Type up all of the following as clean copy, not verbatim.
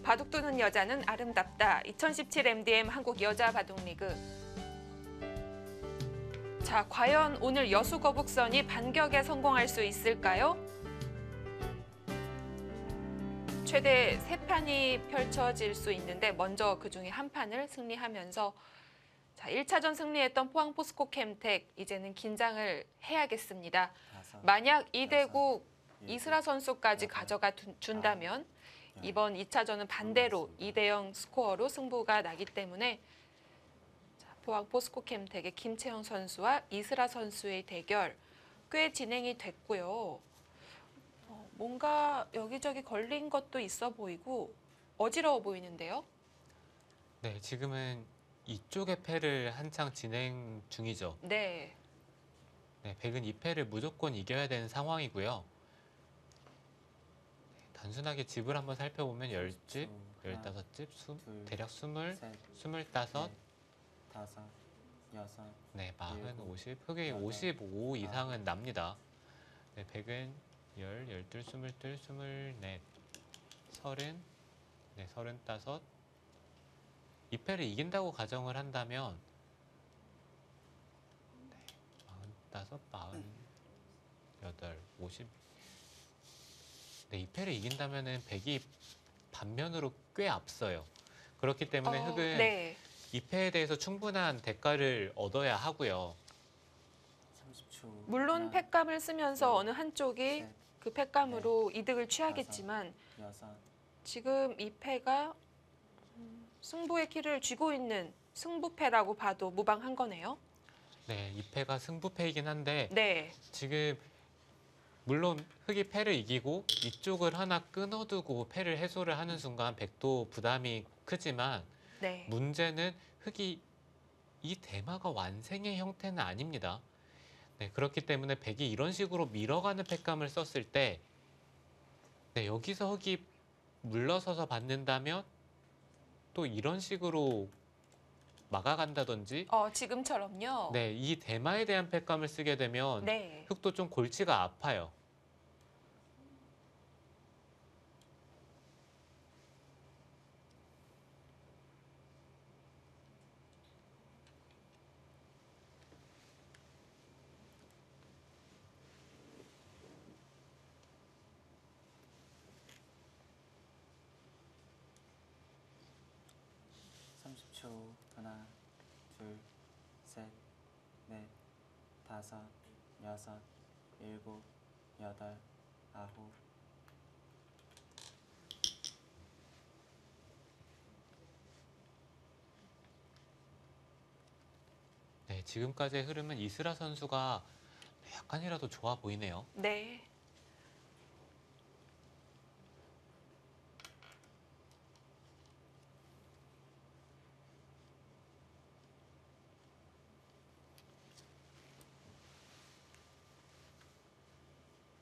바둑 두는 여자는 아름답다. 2017 MDM 한국 여자 바둑리그. 자, 과연 오늘 여수 거북선이 반격에 성공할 수 있을까요? 최대 3판이 펼쳐질 수 있는데 먼저 그중에 한 판을 승리하면서 자, 1차전 승리했던 포항 포스코 캠텍 이제는 긴장을 해야겠습니다. 만약 이대국 이슬아 선수까지 가져가 준다면 이번 2차전은 반대로 2대0 스코어로 승부가 나기 때문에 자, 포항 포스코 캠텍의 김채영 선수와 이슬아 선수의 대결 꽤 진행이 됐고요. 뭔가 여기저기 걸린 것도 있어 보이고 어지러워 보이는데요. 네, 지금은 이쪽의 패를 한창 진행 중이죠. 네. 네, 백은 이 패를 무조건 이겨야 되는 상황이고요. 단순하게 집을 한번 살펴보면 10집, 15집, 대략 20, 25, 다섯, 여섯, 네, 40, 50, 흑이 55 이상은 납니다. 네, 백은 10, 12, 22, 24, 30, 네, 35. 이 패를 이긴다고 가정을 한다면 네, 45, 48, 50. 네, 이 패를 이긴다면은 백이 반면으로 꽤 앞서요. 그렇기 때문에 흑은 네. 이 패에 대해서 충분한 대가를 얻어야 하고요. 30초. 물론 팩감을 쓰면서 어느 한쪽이 그 팩감으로 이득을 취하겠지만 여섯, 지금 이 패가 승부의 키를 쥐고 있는 승부패라고 봐도 무방한 거네요. 네, 이 패가 승부패이긴 한데 네. 지금 물론 흑이 패를 이기고 이쪽을 하나 끊어두고 패를 해소를 하는 순간 백도 부담이 크지만 네. 문제는 흑이 이 대마가 완생의 형태는 아닙니다. 네, 그렇기 때문에 백이 이런 식으로 밀어가는 팩감을 썼을 때 네, 여기서 흑이 물러서서 받는다면 또 이런 식으로 막아간다든지 지금처럼요. 네, 이 대마에 대한 팩감을 쓰게 되면 네. 흑도 좀 골치가 아파요. 하나, 둘, 셋, 넷, 다섯, 여섯, 일곱, 여덟, 아홉. 네, 지금까지의 흐름은 이슬아 선수가 약간이라도 좋아 보이네요. 네.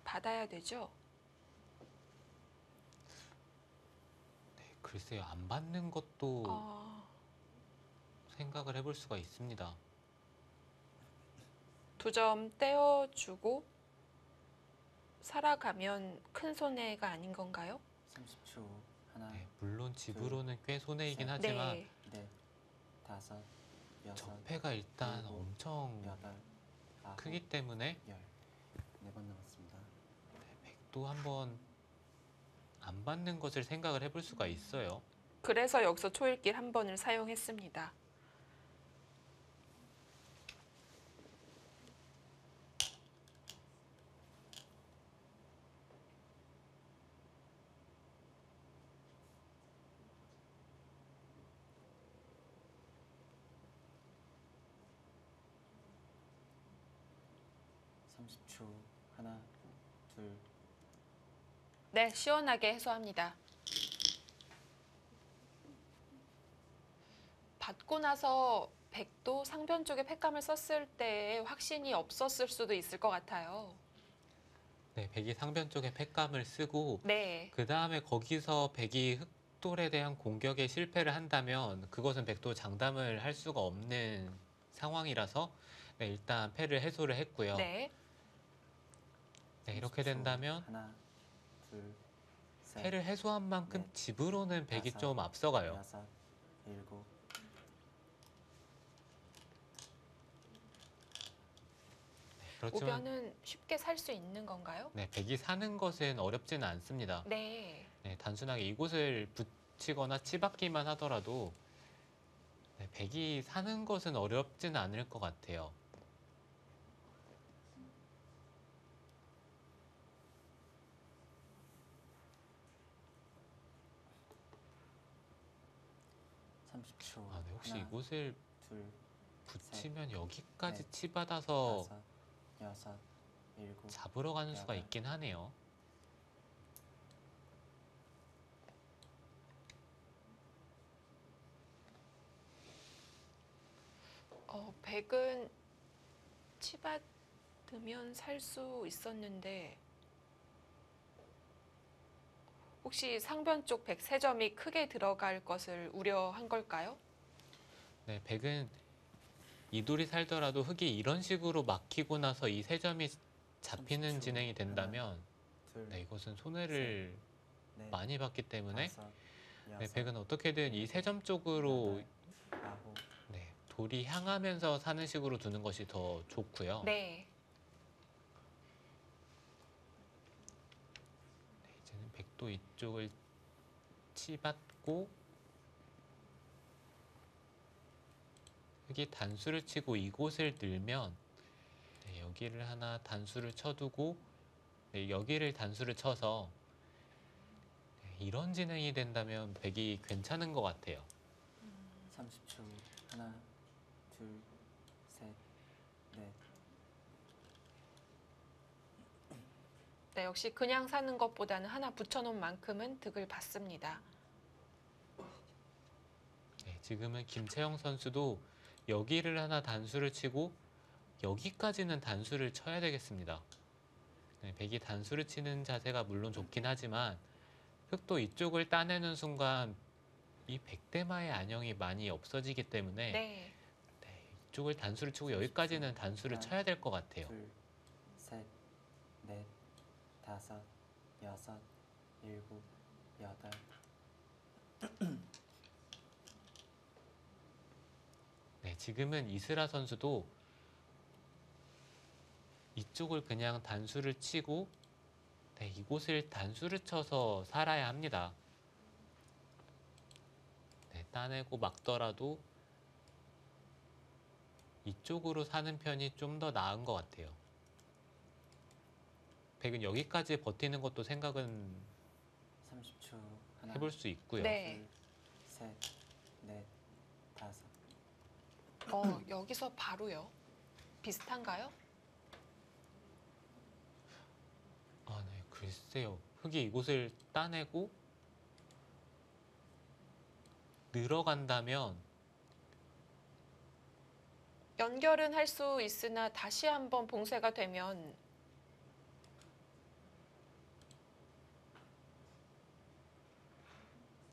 받아야 되죠. 네, 글쎄요, 안 받는 것도 생각을 해볼 수가 있습니다. 2점 떼어주고 살아가면 큰 손해가 아닌 건가요? 30초. 하나, 네, 물론 집으로는 꽤 손해이긴 하지만 네. 넷, 다섯, 여섯, 적패가 일단 일곱, 엄청 여덟, 아홉, 크기 때문에 열. 4번 남았습니다. 네, 백도 한번 안 받는 것을 생각을 해볼 수가 있어요. 그래서 여기서 초읽길 한 번을 사용했습니다. 하나, 둘. 네, 시원하게 해소합니다. 받고 나서 백도 상변 쪽에 팩감을 썼을 때 확신이 없었을 수도 있을 것 같아요. 네, 백이 상변 쪽에 팩감을 쓰고 네. 그 다음에 거기서 백이 흑돌에 대한 공격에 실패를 한다면 그것은 백도 장담을 할 수가 없는 상황이라서 네, 일단 패를 해소를 했고요. 네. 네, 이렇게 된다면 하나, 둘, 셋, 패를 해소한 만큼 넷, 집으로는 백이 다섯, 좀 앞서가요. 여섯, 일곱, 그렇지만 우변은 쉽게 살 수 있는 건가요? 네, 백이 사는 것은 어렵지는 않습니다. 네. 네, 단순하게 이곳을 붙이거나 치받기만 하더라도 네, 백이 사는 것은 어렵지는 않을 것 같아요. 30초. 아, 네, 혹시 하나, 이곳을 둘, 붙이면 여기까지 넷, 치받아서 다섯, 여섯, 일곱, 잡으러 가는 수가 여덟. 있긴 하네요. 백은 치받으면 살 수 있었는데 혹시 상변 쪽 백 세 점이 크게 들어갈 것을 우려한 걸까요? 네, 백은 이돌이 살더라도 흙이 이런 식으로 막히고 나서 이 세 점이 잡히는 30초. 진행이 된다면 둘, 네, 이것은 손해를 넷, 많이 봤기 때문에 다섯, 네, 여섯, 백은 어떻게든 이 세 점 쪽으로 여덟, 아홉, 네, 돌이 향하면서 사는 식으로 두는 것이 더 좋고요. 네. 네, 이제는 백도 이쪽을 치받고 흙이 단수를 치고 이곳을 늘면 네, 여기를 하나 단수를 쳐두고 네, 여기를 단수를 쳐서 네, 이런 진행이 된다면 백이 괜찮은 것 같아요. 30초. 하나, 둘, 셋, 넷, 네, 역시 그냥 사는 것보다는 하나 붙여놓은 만큼은 득을 받습니다. 네, 지금은 김채영 선수도 여기를 하나 단수를 치고 여기까지는 단수를 쳐야 되겠습니다. 네, 백이 단수를 치는 자세가 물론 좋긴 하지만 흙도 이쪽을 따내는 순간 이 백대마의 안형이 많이 없어지기 때문에 네. 네, 이쪽을 단수를 치고 여기까지는 단수를 하나, 쳐야 될 것 같아요. 둘, 셋, 넷, 다섯, 여섯, 일곱, 여덟. 네, 지금은 이슬아 선수도 이쪽을 그냥 단수를 치고 네, 이곳을 단수를 쳐서 살아야 합니다. 네, 따내고 막더라도 이쪽으로 사는 편이 좀 더 나은 것 같아요. 백은 여기까지 버티는 것도 생각은 30초. 하나, 해볼 수 있고요. 네. 둘, 셋, 넷, 다섯. 여기서 바로요. 비슷한가요? 아, 네, 글쎄요. 흙이 이곳을 따내고 늘어간다면 연결은 할 수 있으나 다시 한번 봉쇄가 되면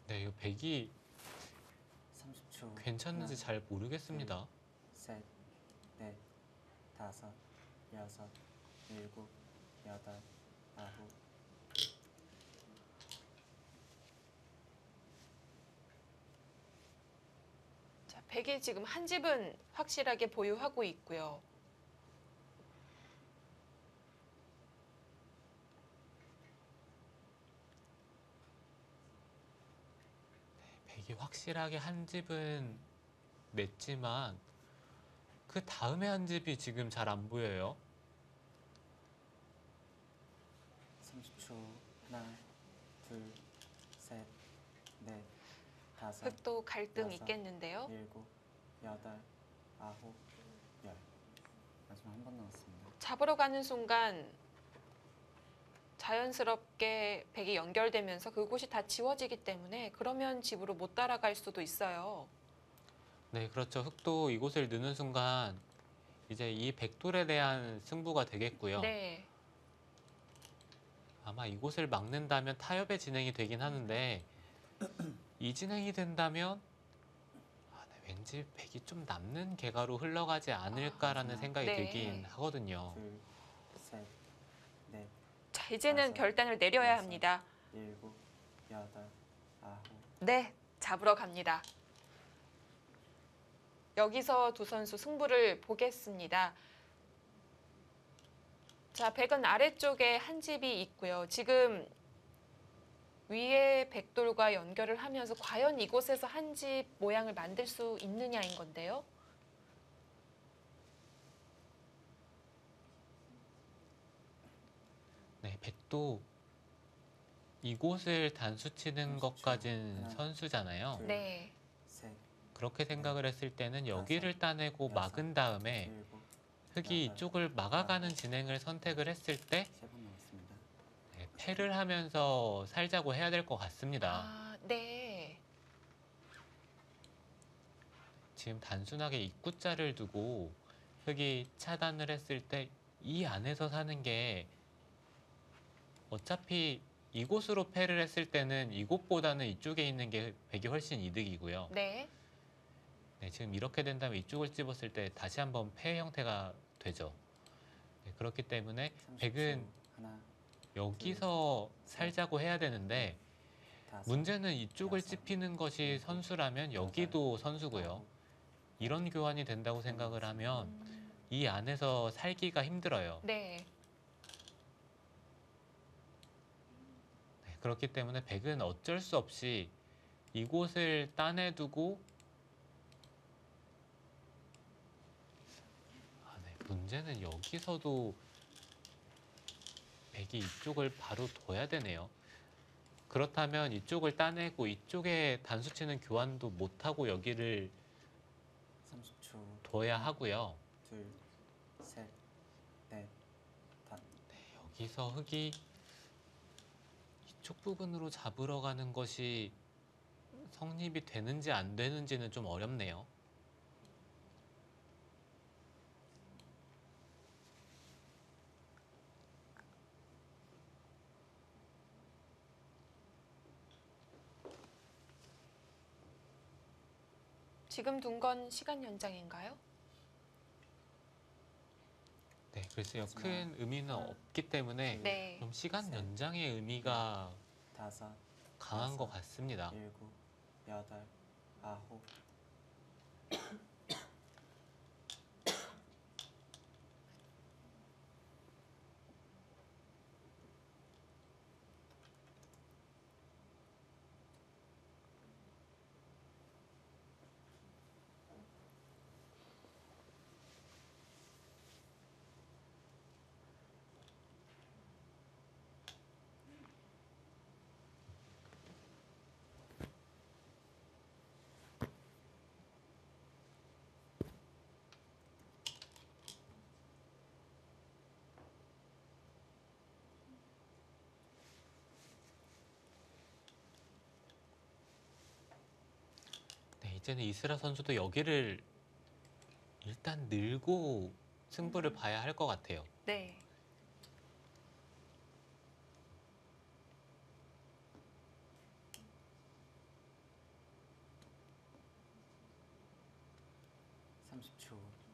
네, 이 백이 30초. 괜찮은지 하나, 잘 모르겠습니다. 셋, 넷, 다섯, 여섯, 일곱, 여덟, 아홉. 자, 백이 지금 한 집은 확실하게 보유하고 있고요. 백이 확실하게 한 집은 냈지만 그 다음에 한 집이 지금 잘 안 보여요. 30초. 하나, 둘, 셋, 넷, 다섯, 흑도 갈등 여섯, 있겠는데요. 일곱, 여덟, 아홉, 열. 마지막 한 번 남았습니다. 잡으러 가는 순간 자연스럽게 백이 연결되면서 그곳이 다 지워지기 때문에 그러면 집으로 못 따라갈 수도 있어요. 네, 그렇죠. 흙도 이곳을 넣는 순간 이제 이 백돌에 대한 승부가 되겠고요. 네. 아마 이곳을 막는다면 타협의 진행이 되긴 하는데 이 진행이 된다면 네, 왠지 백이 좀 남는 개가로 흘러가지 않을까라는 생각이 네. 들긴 하거든요. 둘, 셋, 넷, 자, 이제는 다섯, 결단을 내려야 여섯, 합니다. 일곱, 여덟, 아홉, 네, 잡으러 갑니다. 여기서 두 선수 승부를 보겠습니다. 자, 백은 아래쪽에 한 집이 있고요. 지금 위에 백돌과 연결을 하면서 과연 이곳에서 한 집 모양을 만들 수 있느냐인 건데요. 네, 백도 이곳을 단수 치는 30초. 것까진 하나, 선수잖아요. 둘, 네, 셋, 그렇게 생각을 했을 때는 여기를 따내고 여섯, 막은 다음에 일곱, 흙이 여덟, 이쪽을 막아가는 아홉. 진행을 선택을 했을 때 세 번 남았습니다. 네, 패를 하면서 살자고 해야 될 것 같습니다. 아, 네, 지금 단순하게 입구자를 두고 흙이 차단을 했을 때 이 안에서 사는 게 어차피 이곳으로 패를 했을 때는 이곳보다는 이쪽에 있는 게 백이 훨씬 이득이고요. 네, 네, 지금 이렇게 된다면 이쪽을 찝었을 때 다시 한번 패 형태가 되죠. 네, 그렇기 때문에 30초. 백은 하나, 여기서 살자고 해야 되는데 다섯, 문제는 이쪽을 여섯, 찝히는 것이 일곱, 선수라면 여기도 선수고요. 이런 교환이 된다고 생각을 하면 이 안에서 살기가 힘들어요. 네. 네, 그렇기 때문에 백은 어쩔 수 없이 이곳을 따내두고 네, 문제는 여기서도 백이 이쪽을 바로 둬야 되네요. 그렇다면 이쪽을 따내고 이쪽에 단수 치는 교환도 못하고 여기를 30초. 둬야 하고요. 둘, 셋, 넷, 다섯. 여기서 흙이 이쪽 부분으로 잡으러 가는 것이 성립이 되는지 안 되는지는 좀 어렵네요. 지금 둔 건 시간 연장인가요? 네, 글쎄요. 하지만 큰 의미는 없기 때문에 네. 좀 시간 셋, 연장의 의미가 다섯, 강한 것 여섯, 같습니다. 일곱, 여덟, 아홉. 네, 이제는 이스라 선수도 여기를 일단 늘고 승부를 봐야 할 것 같아요. 네.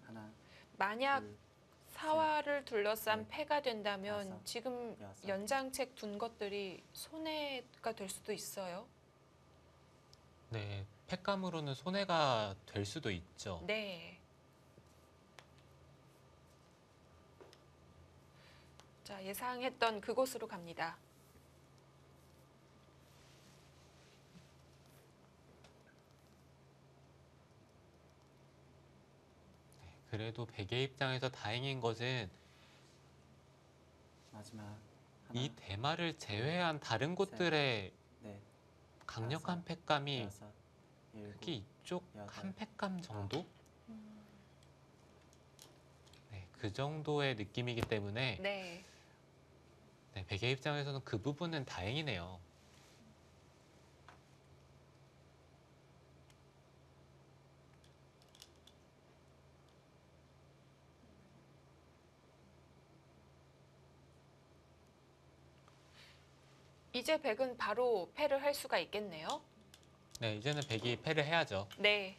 하나, 만약 둘, 사화를 둘러싼 넷, 패가 된다면 다섯, 지금 여섯. 연장책 둔 것들이 손해가 될 수도 있어요. 네, 패감으로는 손해가 될 수도 있죠. 네. 자, 예상했던 그곳으로 갑니다. 그래도 백의 입장에서 다행인 것은 마지막 하나, 이 대마를 제외한 다른 곳들의 넷, 강력한 다섯, 패감이 여섯, 일곱, 특히 이쪽 여덟, 한 패감 정도? 네, 그 정도의 느낌이기 때문에 네. 네, 백의 입장에서는 그 부분은 다행이네요. 이제 백은 바로 패를 할 수가 있겠네요. 네, 이제는 백이 패를 해야죠. 네.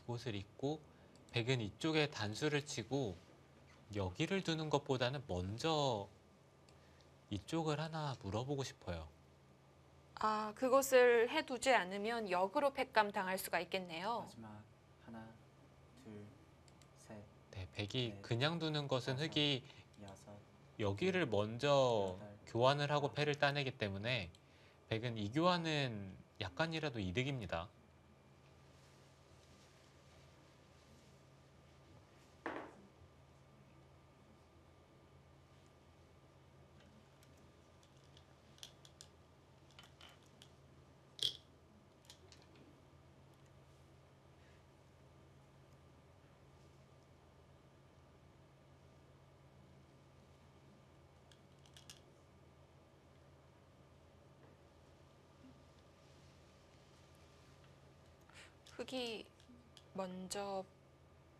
이곳을 잇고 백은 이쪽에 단수를 치고 여기를 두는 것보다는 먼저 이쪽을 하나 물어보고 싶어요. 아, 그것을 해두지 않으면 역으로 팩감 당할 수가 있겠네요. 마지막 하나, 둘, 셋, 네, 백이 네. 그냥 두는 것은 다섯. 흑이 여섯, 여기를 먼저 여덟, 교환을 하고 아홉. 패를 따내기 때문에 백은 이 교환은 약간이라도 이득입니다. 흑이 먼저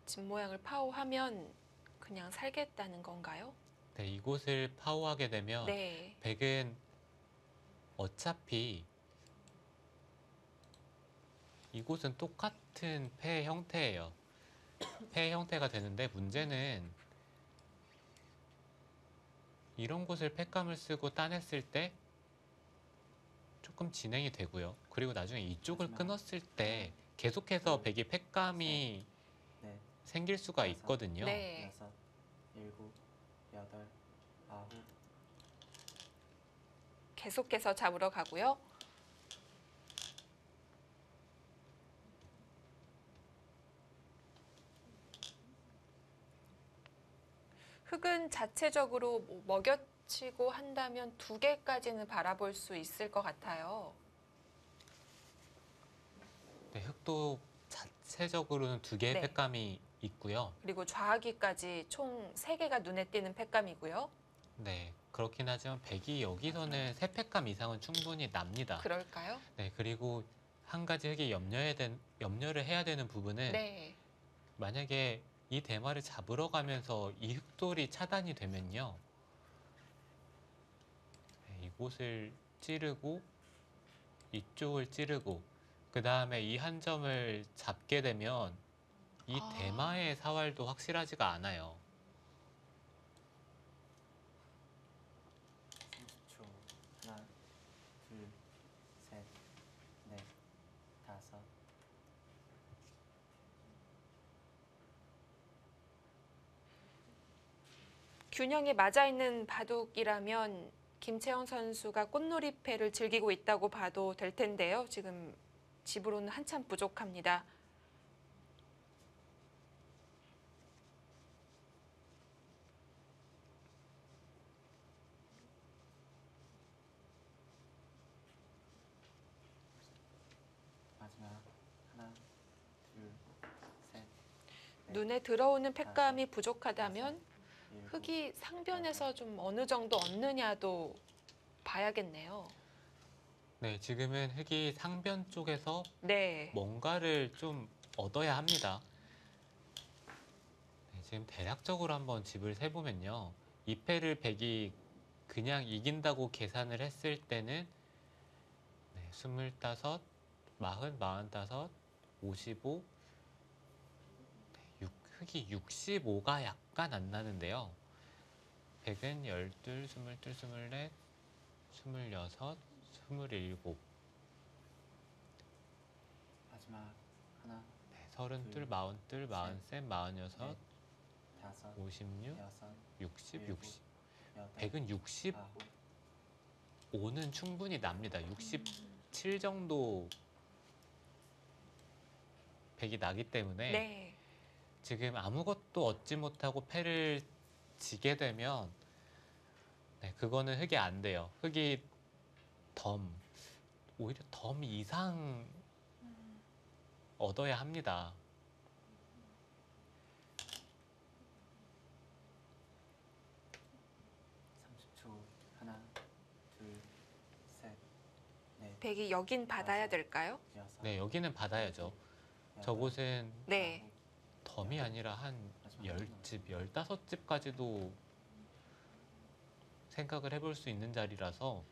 집 모양을 파오하면 그냥 살겠다는 건가요? 네, 이곳을 파오하게 되면 네. 백은 어차피 이곳은 똑같은 패 형태예요. 패 형태가 되는데 문제는 이런 곳을 패감을 쓰고 따냈을 때 조금 진행이 되고요. 그리고 나중에 이쪽을 마지막. 끊었을 때 계속해서 둘, 백이 패감이 넷, 생길 수가 다섯. 있거든요. 네. 여섯, 일곱, 여덟, 아홉. 계속해서 잡으러 가고요. 흑은 자체적으로 뭐 먹여치고 한다면 두 개까지는 바라볼 수 있을 것 같아요. 네, 흑도 자체적으로는 두 개의 네. 패감이 있고요. 그리고 좌하기까지 총 3개가 눈에 띄는 팩감이고요. 네, 그렇긴 하지만 백이 여기서는 세 패감 이상은 충분히 납니다. 그럴까요? 네, 그리고 한 가지 흑이 염려를 해야 되는 부분은 네. 만약에 이 대마를 잡으러 가면서 이 흑돌이 차단이 되면요. 네, 이곳을 찌르고 이쪽을 찌르고 그 다음에 이 한 점을 잡게 되면 이 아. 대마의 사활도 확실하지가 않아요. 30초. 하나, 둘, 셋, 넷, 다섯. 균형에 맞아 있는 바둑이라면 김채영 선수가 꽃놀이패를 즐기고 있다고 봐도 될 텐데요. 지금 집으로는 한참 부족합니다. 마지막 하나, 둘, 셋, 넷, 눈에 들어오는 팩감이 부족하다면 일곱. 흑이 상변에서 좀 어느 정도 얻느냐도 봐야겠네요. 네, 지금은 흑이 상변 쪽에서 네. 뭔가를 좀 얻어야 합니다. 네, 지금 대략적으로 한번 집을 세보면요. 이 패를 백이 그냥 이긴다고 계산을 했을 때는 네, 25, 40, 45, 55, 흑이 65가 약간 안 나는데요. 백은 12, 22, 24, 26, 27, 마지막 하나, 네, 30, 둘, 40, 43, 46, 넷, 다섯, 56, 여섯, 60, 일곱, 60. 여덟, 백은 65는 아홉. 충분히 납니다. 67 정도 백이 나기 때문에 네. 지금 아무것도 얻지 못하고 패를 지게 되면 네, 그거는 흑이 안 돼요. 흑이 오히려 덤 이상 얻어야 합니다. 30초. 하나, 둘, 셋, 넷, 백이 여긴 받아야 될까요? 여섯. 네, 여기는 받아야죠. 여덟, 저곳은 네. 아홉. 덤이 아니라 한 10집, 15집까지도 생각을 해볼 수 있는 자리라서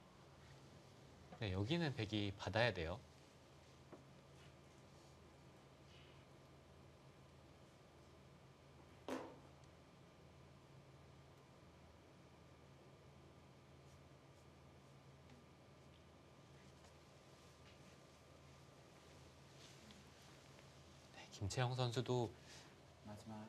네, 여기는 백이 받아야 돼요. 김채영 선수도 마지막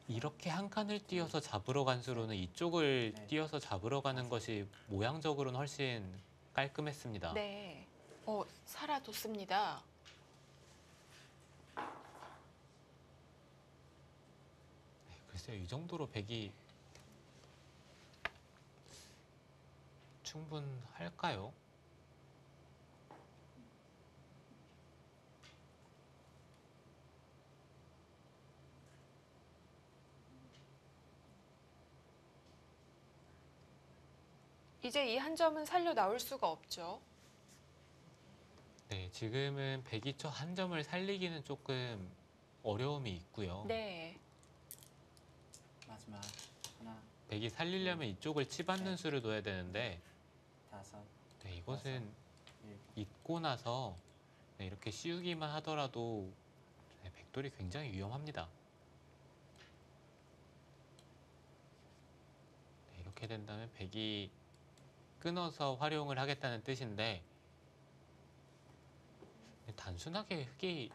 이렇게 한 칸을 띄어서 잡으러 간 수로는 이쪽을 네. 띄어서 잡으러 가는 것이 모양적으로는 훨씬 깔끔했습니다. 네. 살아뒀습니다. 글쎄요, 이 정도로 백이 충분할까요? 이제 이 한 점은 살려 나올 수가 없죠. 네, 지금은 백이 저 한 점을 살리기는 조금 어려움이 있고요. 네. 마지막 하나, 백이 살리려면 이쪽을 치받는 수를 둬야 되는데 다섯, 네, 이것은 일곱. 잊고 나서 네, 이렇게 씌우기만 하더라도 네, 백돌이 굉장히 위험합니다. 네, 이렇게 된다면 백이 끊어서 활용을 하겠다는 뜻인데 단순하게 흙이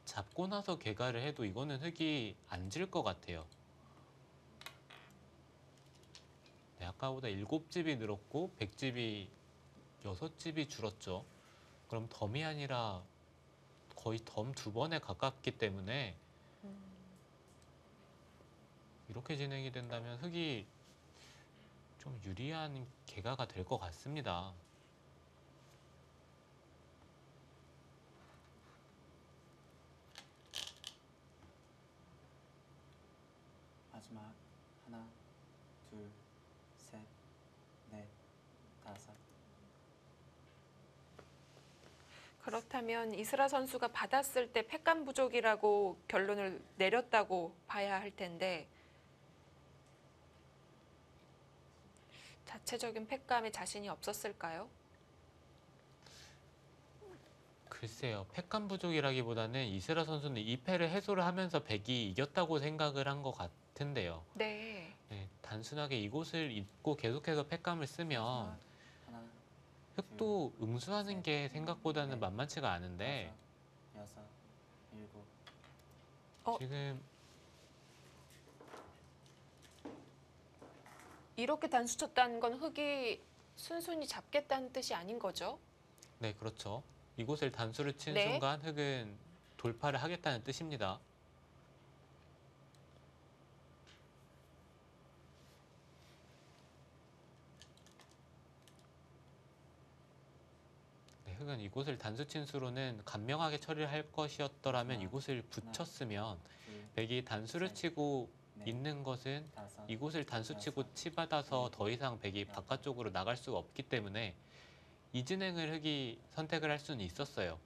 잡고 나서 개가를 해도 이거는 흙이 안 질 것 같아요. 네, 아까보다 7집이 늘었고 100집이 6집이 줄었죠. 그럼 덤이 아니라 거의 덤 2번에 가깝기 때문에 이렇게 진행이 된다면 흙이 좀 유리한 개가가 될 것 같습니다. 마지막 하나, 둘, 셋, 넷, 다섯. 그렇다면 이스라 선수가 받았을 때 팩감 부족이라고 결론을 내렸다고 봐야 할 텐데 자체적인 팩감에 자신이 없었을까요? 글쎄요. 팩감 부족이라기보다는 이스라 선수는 2패를 해소를 하면서 백이 이겼다고 생각을 한 것 같은데요. 네. 네, 단순하게 이곳을 잊고 계속해서 팩감을 쓰면 마지막 하나, 흙도 응수하는 게 생각보다는 만만치가 않은데 다섯, 여섯, 일곱. 지금 이렇게 단수 쳤다는 건 흙이 순순히 잡겠다는 뜻이 아닌 거죠? 네, 그렇죠. 이곳을 단수를 친 네. 순간 흙은 돌파를 하겠다는 뜻입니다. 네, 흙은 이곳을 단수 친 수로는 간명하게 처리를 할 것이었더라면 이곳을 붙였으면 둘, 백이 단수를 셋, 치고 넷, 있는 것은 다섯, 이곳을 단수 치고 여섯, 치받아서 더 일곱, 이상 백이 여덟. 바깥쪽으로 나갈 수가 없기 때문에 이 진행을 흙이 선택을 할 수는 있었어요.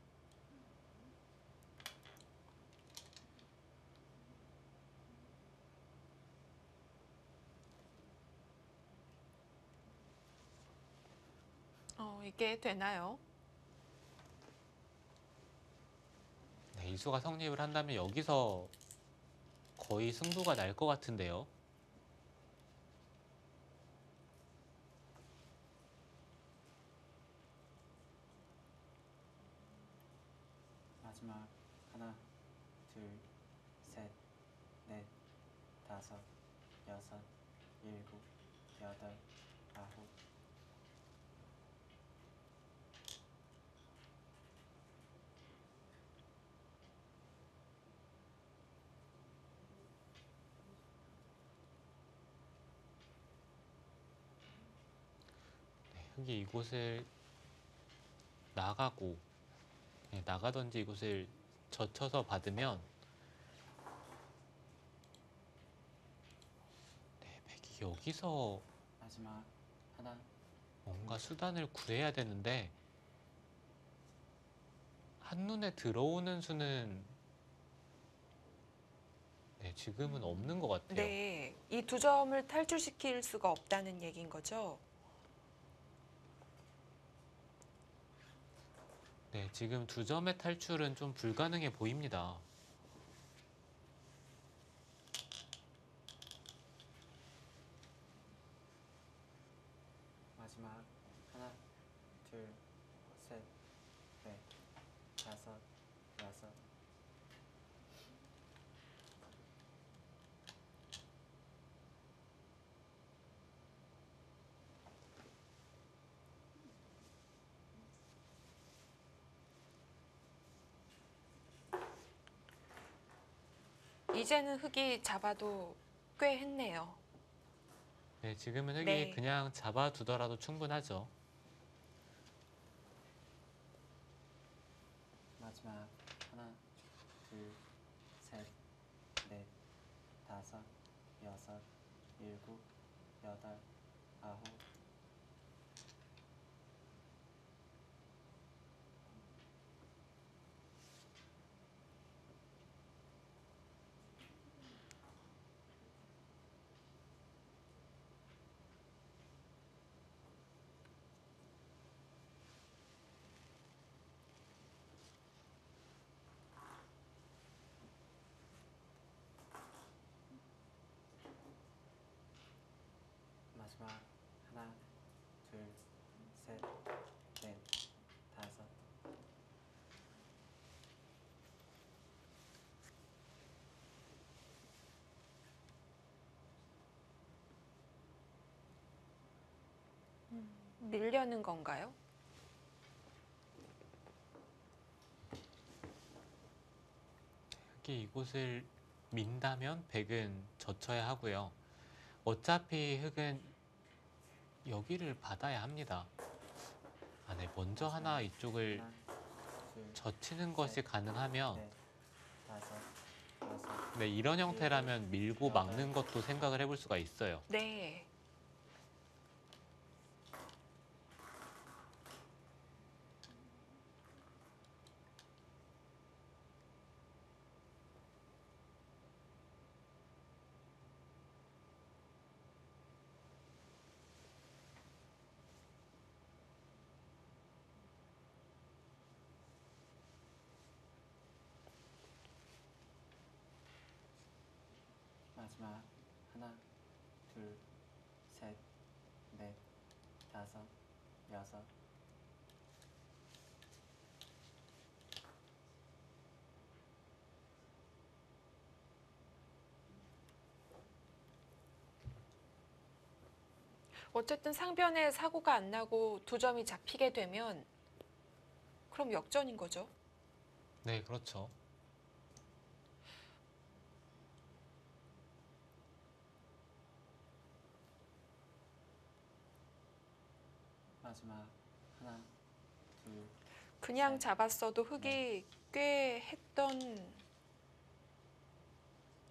이게 되나요? 네, 이수가 성립을 한다면 여기서 거의 승부가 날 것 같은데요. 마지막 하나, 둘, 셋, 넷, 다섯, 여섯, 일곱, 여덟, 아홉. 네, 흙이 이곳을 나가고 네, 나가든지 이곳을 젖혀서 받으면 네, 백이 여기서 마지막 하나, 뭔가 수단을 구해야 되는데 한눈에 들어오는 수는 네, 지금은 없는 것 같아요. 네. 이 두 점을 탈출시킬 수가 없다는 얘기인 거죠? 네, 지금 2점의 탈출은 좀 불가능해 보입니다. 마지막 하나, 둘, 셋, 넷, 다섯, 여섯, 이제는 흙이 잡아도 꽤 했네요. 네, 지금은 흙이 네. 그냥 잡아두더라도 충분하죠. 마지막 하나, 둘, 셋, 넷, 다섯, 여섯, 일곱, 여덟, 아홉. 마지막 하나, 둘, 셋, 넷, 다섯. 밀려는 건가요? 흙이 이곳을 민다면 백은 젖혀야 하고요. 어차피 흙은 여기를 받아야 합니다. 아, 네, 먼저 하나 이쪽을 하나, 둘, 젖히는 것이 가능하면 넷, 다섯, 여섯. 네, 이런 형태라면 밀고 막는 것도 생각을 해볼 수가 있어요. 네. 마지막 하나, 둘, 셋, 넷, 다섯, 여섯. 어쨌든 상변에 사고가 안 나고 두 점이 잡히게 되면 그럼 역전인 거죠. 네, 그렇죠. 마지막 하나, 둘, 그냥 네. 잡았어도 흙이 꽤 했던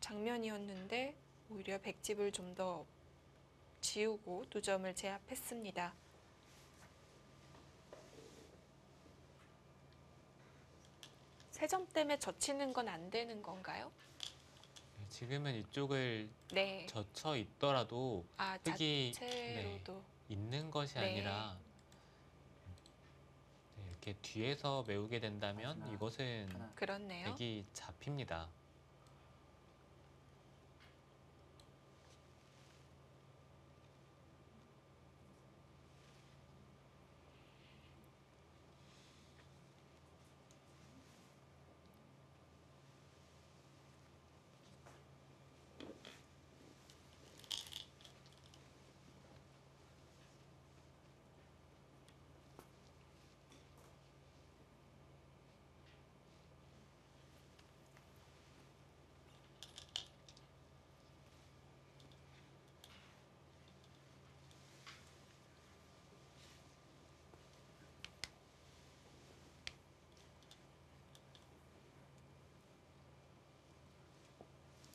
장면이었는데 오히려 백집을 좀 더 지우고 두 점을 제압했습니다. 세 점 때문에 젖히는 건 안 되는 건가요? 네, 지금은 이쪽을 네. 젖혀 있더라도 아, 흙이 자체로도. 있는 것이 네. 아니라 네, 이렇게 뒤에서 메우게 된다면 마지막 이것은 하나. 그렇네요. 백이 잡힙니다.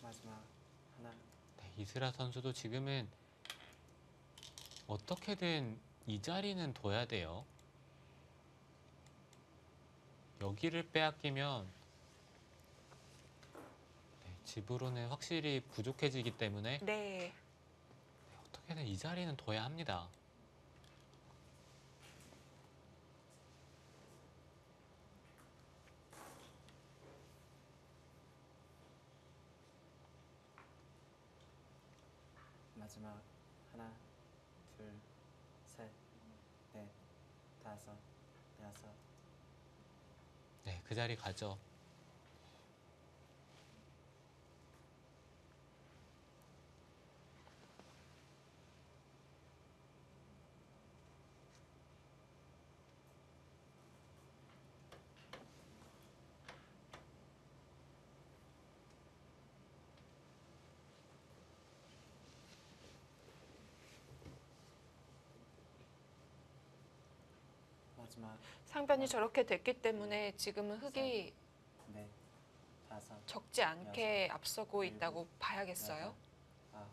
마지막 하나. 네, 이스라 선수도 지금은 어떻게든 이 자리는 둬야 돼요. 여기를 빼앗기면 네, 집으로는 확실히 부족해지기 때문에 네. 어떻게든 이 자리는 둬야 합니다. 마지막 하나, 둘, 셋, 넷, 다섯, 여섯. 네, 그 자리 가죠. 마지막 상변이 저렇게 됐기 때문에 지금은 흙이 넷, 다섯, 적지 않게 앞서고 있다고 봐야겠어요. 여덟, 아홉,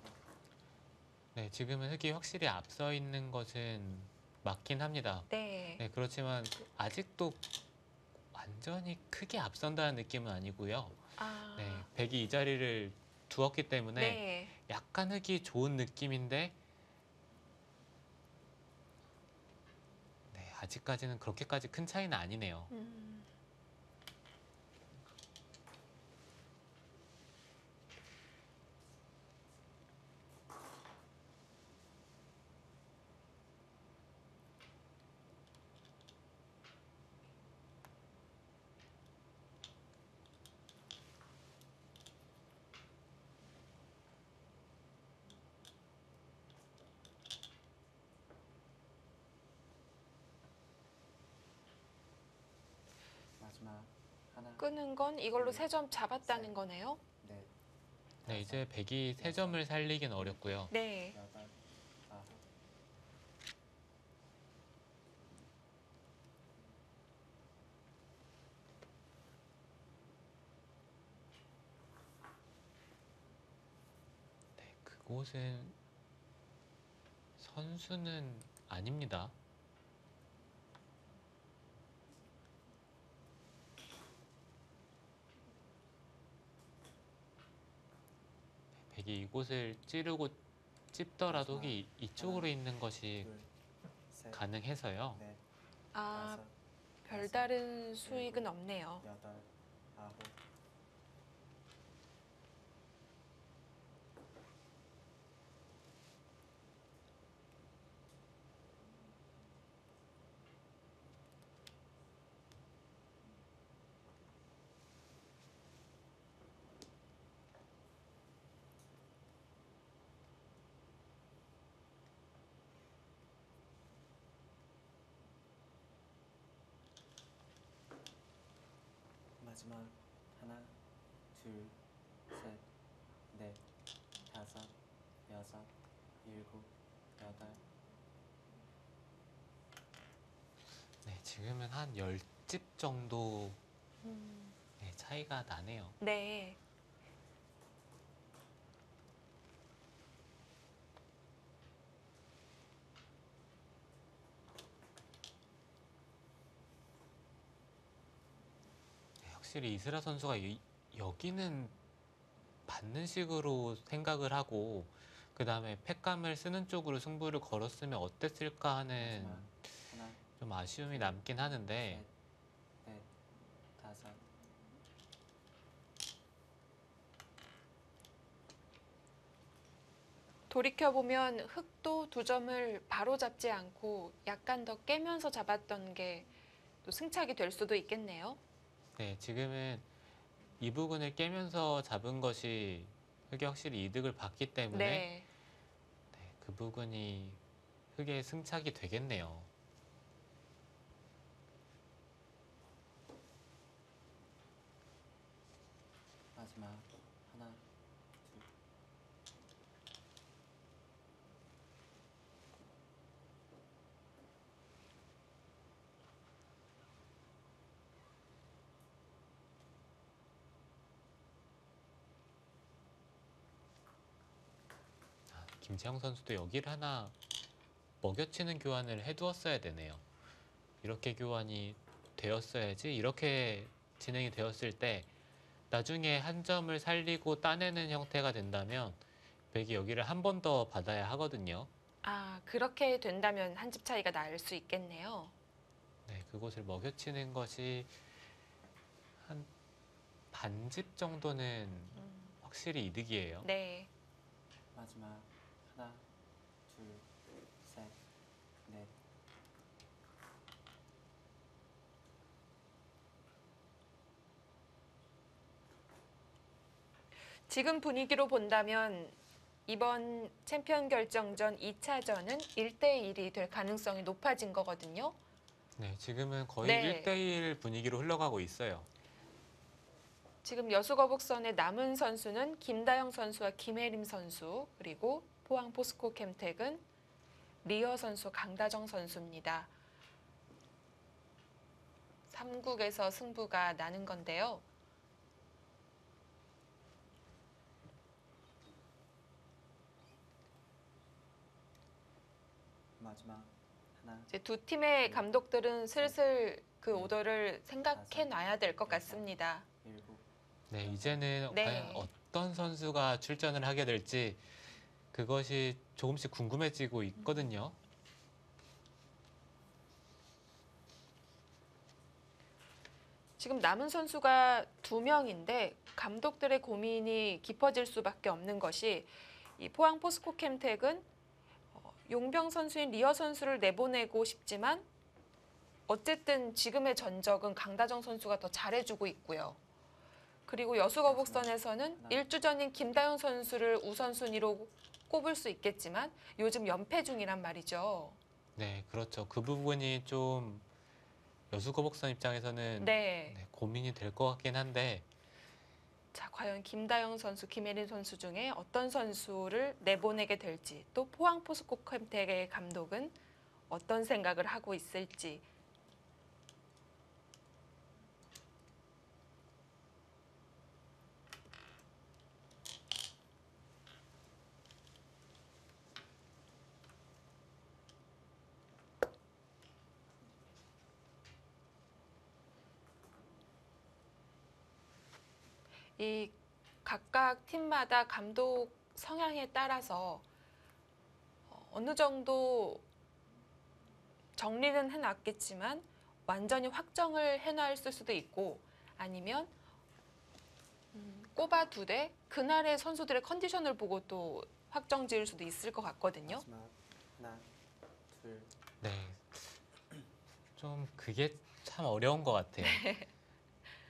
네, 지금은 흙이 확실히 앞서 있는 것은 맞긴 합니다. 네. 네, 그렇지만 아직도 완전히 크게 앞선다는 느낌은 아니고요. 아, 네, 백이 이 자리를 두었기 때문에 네. 약간 흙이 좋은 느낌인데 네, 아직까지는 그렇게까지 큰 차이는 아니네요. 마지막 하나, 끄는 건 이걸로 3점 잡았다는 거네요. 넷, 네, 이제 백이 세 점을 살리긴 어렵고요. 네. 여덟, 아홉, 네, 그곳은 선수는 아닙니다. 백이 이곳을 찌르고 찝더라도 흙이 이쪽으로 있는 것이 둘, 셋, 가능해서요. 넷, 아, 다섯, 별다른 수익은 없네요. 여덟, 아홉, 마지막 하나, 둘, 셋, 넷, 다섯, 여섯, 일곱, 여덟, 네, 지금은 한 10집 정도 네, 차이가 나네요. 네. 네, 확실히 이스라 선수가 여기는 받는 식으로 생각을 하고 그 다음에 팩감을 쓰는 쪽으로 승부를 걸었으면 어땠을까 하는 마지막 하나, 좀 아쉬움이 남긴 하는데 셋, 넷, 다섯, 돌이켜보면 흙도 2점을 바로 잡지 않고 약간 더 깨면서 잡았던 게 또 승착이 될 수도 있겠네요. 네, 지금은 이 부분을 깨면서 잡은 것이 흙이 확실히 이득을 봤기 때문에 네. 네, 그 부분이 흙의 승착이 되겠네요. 마지막 하나, 둘, 김채영 선수도 여기를 하나 먹여치는 교환을 해두었어야 되네요. 이렇게 교환이 되었어야지 이렇게 진행이 되었을 때 나중에 한 점을 살리고 따내는 형태가 된다면 백이 여기를 한 번 더 받아야 하거든요. 아, 그렇게 된다면 한 집 차이가 날 수 있겠네요. 네, 그곳을 먹여치는 것이 한 반집 정도는 확실히 이득이에요. 네. 마지막 하나, 둘, 셋, 넷, 지금 분위기로 본다면 이번 챔피언 결정전 2차전은 1대1이 될 가능성이 높아진 거거든요. 네, 지금은 거의 네. 1대1 분위기로 흘러가고 있어요. 지금 여수거북선의 남은 선수는 김다영 선수와 김혜림 선수, 그리고 포항 포스코 캠텍은 리어 선수, 강다정 선수입니다. 3국에서 승부가 나는 건데요. 마지막 하나, 이제 두 팀의 감독들은 슬슬 그 오더를 생각해 놔야 될 것 같습니다. 7, 네, 이제는 네. 과연 어떤 선수가 출전을 하게 될지 그것이 조금씩 궁금해지고 있거든요. 지금 남은 선수가 2명인데 감독들의 고민이 깊어질 수밖에 없는 것이 이 포항 포스코 캠텍은 용병 선수인 리어 선수를 내보내고 싶지만 어쨌든 지금의 전적은 강다정 선수가 더 잘해주고 있고요. 그리고 여수거북선에서는 1주전인 김다현 선수를 우선순위로 꼽을 수 있겠지만 요즘 연패 중이란 말이죠. 네, 그렇죠. 그 부분이 좀 여수거북선 입장에서는 네. 네, 고민이 될 것 같긴 한데 자, 과연 김다영 선수, 김혜린 선수 중에 어떤 선수를 내보내게 될지, 또 포항 포스코 캠텍의 감독은 어떤 생각을 하고 있을지. 이 각각 팀마다 감독 성향에 따라서 어느 정도 정리는 해놨겠지만 완전히 확정을 해놨을 수도 있고 아니면 꼽아두되 그날의 선수들의 컨디션을 보고 또 확정 지을 수도 있을 것 같거든요. 마지막 하나, 둘, 네, 좀 그게 참 어려운 것 같아요.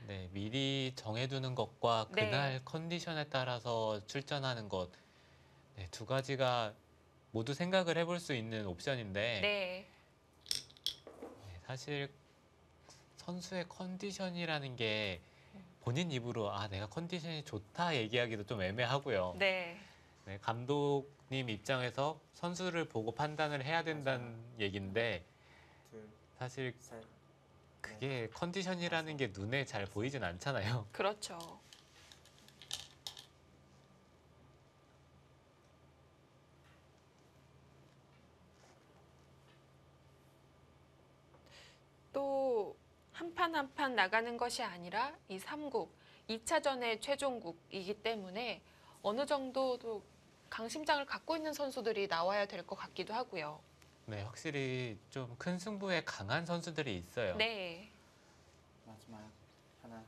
네, 미리 정해두는 것과 네. 그날 컨디션에 따라서 출전하는 것, 네, 두 가지가 모두 생각을 해볼 수 있는 옵션인데 네. 네, 사실 선수의 컨디션이라는 게 본인 입으로 내가 컨디션이 좋다 얘기하기도 좀 애매하고요. 네. 네, 감독님 입장에서 선수를 보고 판단을 해야 된다는 얘기인데 둘, 사실 셋, 그게 컨디션이라는 게 눈에 잘 보이진 않잖아요. 그렇죠. 또 한 판 한 판 나가는 것이 아니라 이 3국, 2차전의 최종국이기 때문에 어느 정도도 강심장을 갖고 있는 선수들이 나와야 될 것 같기도 하고요. 네, 확실히 좀 큰 승부에 강한 선수들이 있어요. 네. 마지막 하나,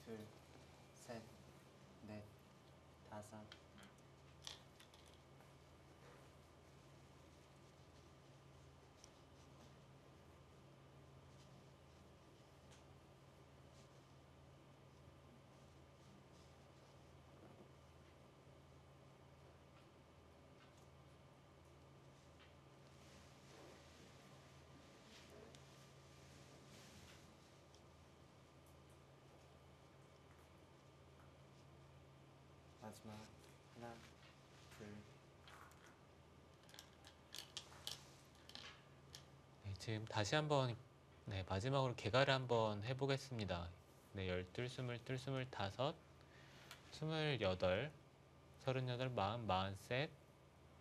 둘, 셋, 넷, 다섯, 마지막 하나, 둘, 네, 지금 다시 한번 네, 마지막으로 개가를 한번 해보겠습니다. 네, 12, 22, 25, 28, 38, 40,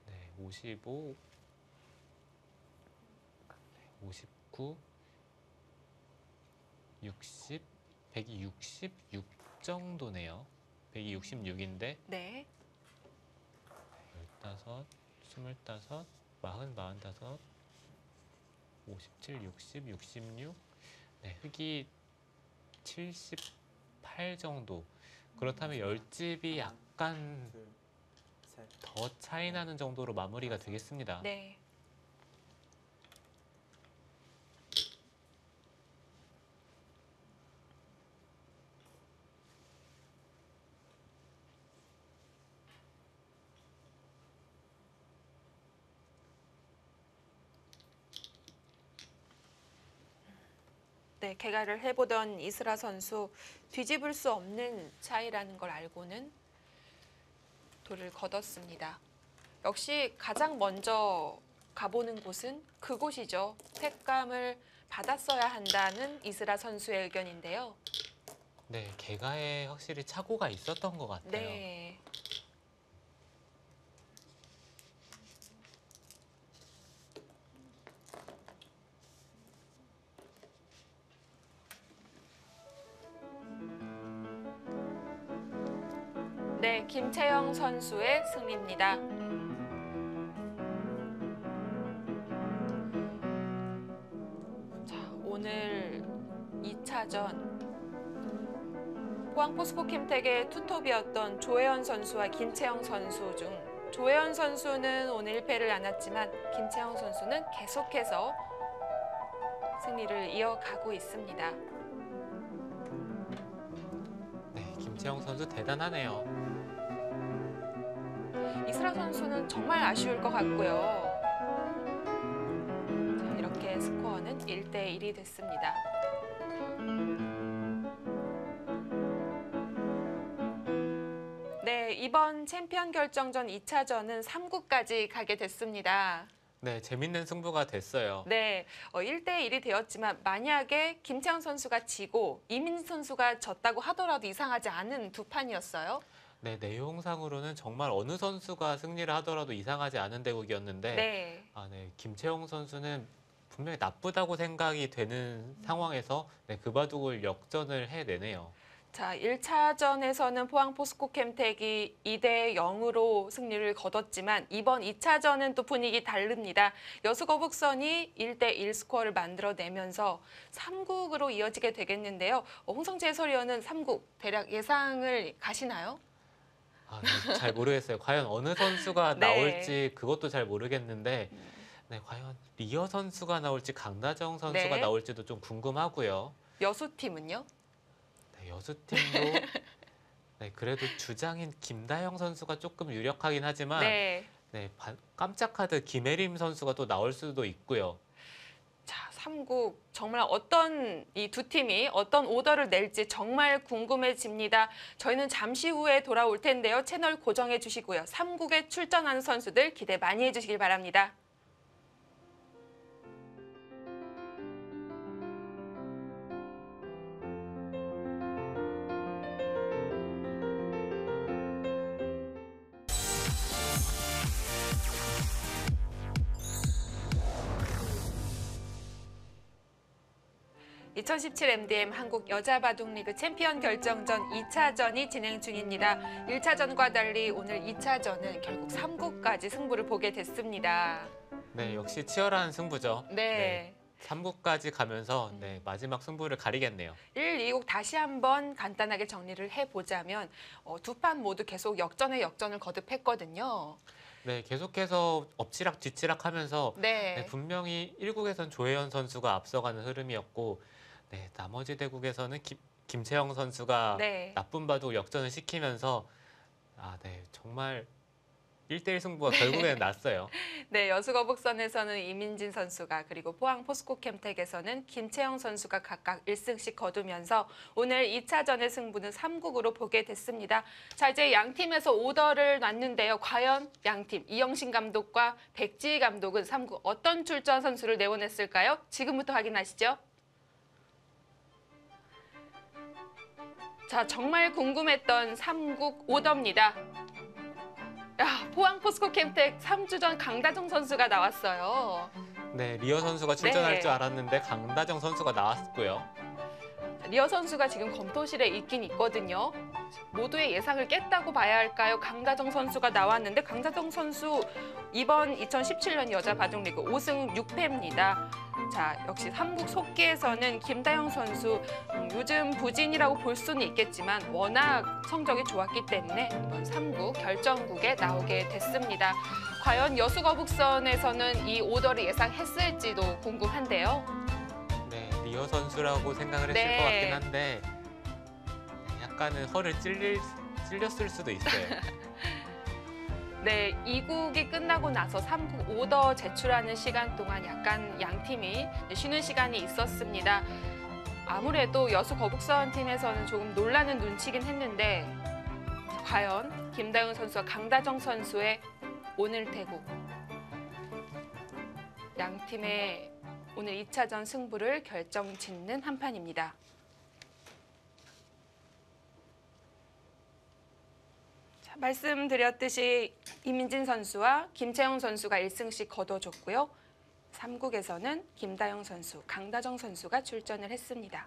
네, 55, 네, 59, 60, 166 정도네요. 166인데 네. 15, 25, 40, 57, 60, 66. 네, 흙이 78 정도. 그렇다면 열집이 약간 둘, 셋, 더 차이 나는 정도로 마무리가 되겠습니다. 네. 네, 개가를 해보던 이슬아 선수 뒤집을 수 없는 차이라는 걸 알고는 돌을 걷었습니다. 역시 가장 먼저 가보는 곳은 그곳이죠. 팩감을 받았어야 한다는 이스라 선수의 의견인데요. 네, 개가에 확실히 착오가 있었던 것 같아요. 네. 네, 김채영 선수의 승리입니다. 자, 오늘 2차전 포항포스코 캠텍의 투톱이었던 조혜연 선수와 김채영 선수 중 조혜연 선수는 오늘 1패를 안았지만 김채영 선수는 계속해서 승리를 이어가고 있습니다. 네, 김채영 선수 대단하네요. 이스라 선수는 정말 아쉬울 것 같고요. 자, 이렇게 스코어는 1대1이 됐습니다. 네, 이번 챔피언 결정전 2차전은 3구까지 가게 됐습니다. 네, 재밌는 승부가 됐어요. 네, 1대1이 되었지만 만약에 김채영 선수가 지고 이민진 선수가 졌다고 하더라도 이상하지 않은 두 판이었어요. 네, 내용상으로는 정말 어느 선수가 승리를 하더라도 이상하지 않은 대국이었는데 네. 김채영 선수는 분명히 나쁘다고 생각이 되는 상황에서 네, 그 바둑을 역전을 해내네요. 자, 1차전에서는 포항포스코 캠텍이 2대 0으로 승리를 거뒀지만 이번 2차전은 또 분위기 다릅니다. 여수거북선이 1대1 스코어를 만들어내면서 3국으로 이어지게 되겠는데요. 홍성재 해설위원은 3국 대략 예상을 가시나요? 네, 잘 모르겠어요. 과연 어느 선수가 네. 나올지 그것도 잘 모르겠는데 네, 과연 리어 선수가 나올지 강다정 선수가 네. 나올지도 좀 궁금하고요. 여수팀은요? 네, 여수팀도 네, 그래도 주장인 김다영 선수가 조금 유력하긴 하지만 네. 네, 깜짝 카드 김혜림 선수가 또 나올 수도 있고요. 자, 3국 정말 어떤 이 두 팀이 어떤 오더를 낼지 정말 궁금해집니다. 저희는 잠시 후에 돌아올 텐데요. 채널 고정해 주시고요. 3국에 출전하는 선수들 기대 많이 해주시길 바랍니다. (2017) MDM 한국 여자바둑리그 챔피언 결정전 2차전이 진행 중입니다. 1차전과 달리 오늘 2차전은 결국 3국까지 승부를 보게 됐습니다. 네, 역시 치열한 승부죠. 네. 3국까지 가면서 네, 마지막 승부를 가리겠네요. 1, 2국 다시 한번 간단하게 정리를 해보자면 두 판 모두 계속 역전에 역전을 거듭했거든요. 네, 계속해서 엎치락 뒤치락 하면서 네. 네, 분명히 1국에선 조혜연 선수가 앞서가는 흐름이었고 네, 나머지 대국에서는 김채영 선수가 네. 나쁜 바둑 역전을 시키면서 네, 정말 1대1 승부가 결국에는 났어요. 네, 여수거북선에서는 이민진 선수가 그리고 포항 포스코 캠텍에서는 김채영 선수가 각각 1승씩 거두면서 오늘 2차전의 승부는 3국으로 보게 됐습니다. 자, 이제 양 팀에서 오더를 놨는데요. 과연 양 팀 이영신 감독과 백지희 감독은 3국 어떤 출전 선수를 내보냈을까요? 지금부터 확인하시죠. 자, 정말 궁금했던 3국 오더입니다. 야, 포항 포스코 캠텍 3주전 강다정 선수가 나왔어요. 네, 리어 선수가 출전할 네. 줄 알았는데 강다정 선수가 나왔고요. 리어 선수가 지금 검토실에 있긴 있거든요. 모두의 예상을 깼다고 봐야 할까요? 강다정 선수가 나왔는데 강다정 선수 이번 2017년 여자 바둑리그 5승 6패입니다. 자, 역시 3국 속기에서는 김다영 선수 요즘 부진이라고 볼 수는 있겠지만 워낙 성적이 좋았기 때문에 이번 3국 결정국에 나오게 됐습니다. 과연 여수거북선에서는 이 오더를 예상했을지도 궁금한데요. 네, 리어 선수라고 생각을 했을 네. 것 같긴 한데 네, 약간은 허를 찔렸을 수도 있어요. 네, 2국이 끝나고 나서 3국 오더 제출하는 시간 동안 약간 양 팀이 쉬는 시간이 있었습니다. 아무래도 여수 거북선 팀에서는 조금 놀라는 눈치긴 했는데 과연 김다영 선수와 강다정 선수의 오늘 대국 양 팀의 오늘 2차전 승부를 결정짓는 한 판입니다. 자, 말씀드렸듯이 이민진 선수와 김채영 선수가 1승씩 거둬줬고요. 3국에서는 김다영 선수, 강다정 선수가 출전을 했습니다.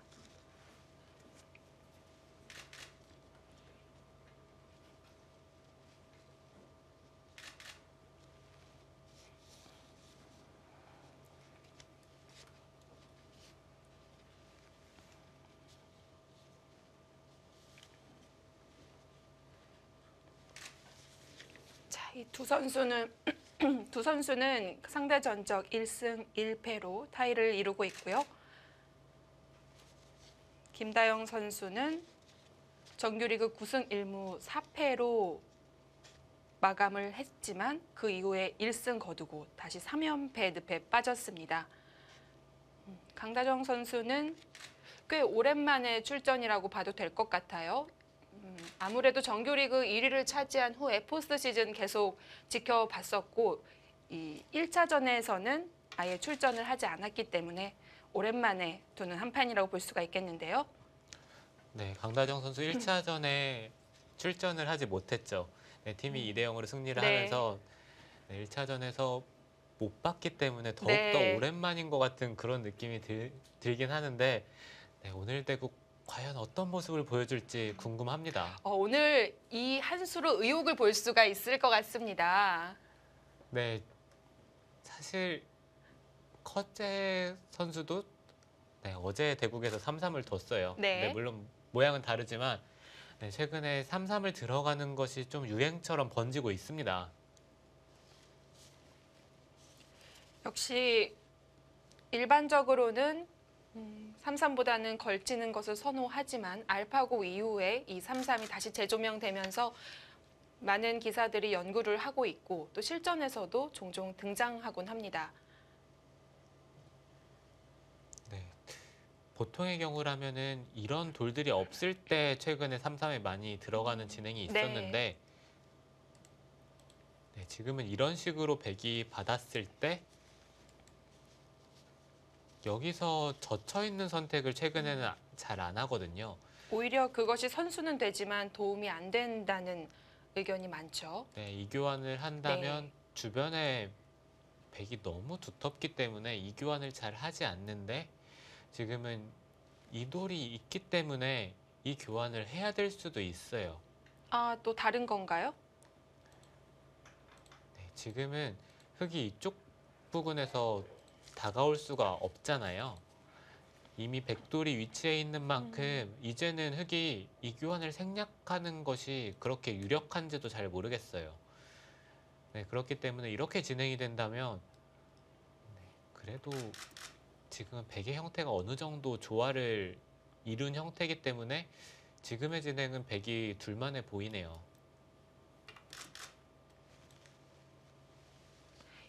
이 두 선수는 두 선수는 상대 전적 1승 1패로 타이를 이루고 있고요. 김다영 선수는 정규리그 9승 1무 4패로 마감을 했지만 그 이후에 1승 거두고 다시 3연패 늪에 빠졌습니다. 강다정 선수는 꽤 오랜만에 출전이라고 봐도 될 것 같아요. 아무래도 정규리그 1위를 차지한 후에 포스트 시즌 계속 지켜봤었고 이 1차전에서는 아예 출전을 하지 않았기 때문에 오랜만에 두는 한 판이라고 볼 수가 있겠는데요. 네, 강다정 선수 1차전에 출전을 하지 못했죠. 네, 팀이 2대 0으로 승리를 네. 하면서 1차전에서 못 봤기 때문에 더욱더 네. 오랜만인 것 같은 그런 느낌이 들긴 하는데 네, 오늘 대국 과연 어떤 모습을 보여줄지 궁금합니다. 오늘 이 한 수로 의욕을 볼 수가 있을 것 같습니다. 네, 사실 커제 선수도 네, 어제 대국에서 3-3을 뒀어요. 네. 네, 물론 모양은 다르지만 네, 최근에 3-3을 들어가는 것이 좀 유행처럼 번지고 있습니다. 역시 일반적으로는 3-3보다는 걸치는 것을 선호하지만 알파고 이후에 이 3-3이 다시 재조명되면서 많은 기사들이 연구를 하고 있고 또 실전에서도 종종 등장하곤 합니다. 네, 보통의 경우라면은 이런 돌들이 없을 때 최근에 3-3에 많이 들어가는 진행이 있었는데 네, 지금은 이런 식으로 백이 받았을 때 여기서 젖혀 있는 선택을 최근에는 잘 안 하거든요. 오히려 그것이 선수는 되지만 도움이 안 된다는 의견이 많죠. 네, 이 교환을 한다면 네. 주변에 백이 너무 두텁기 때문에 이 교환을 잘 하지 않는데 지금은 이 돌이 있기 때문에 이 교환을 해야 될 수도 있어요. 또 다른 건가요? 네, 지금은 흙이 이쪽 부근에서 다가올 수가 없잖아요. 이미 백돌이 위치해 있는 만큼 이제는 흙이 이 교환을 생략하는 것이 그렇게 유력한지도 잘 모르겠어요. 네, 그렇기 때문에 이렇게 진행이 된다면 네, 그래도 지금은 백의 형태가 어느 정도 조화를 이룬 형태이기 때문에 지금의 진행은 백이 둘만해 보이네요.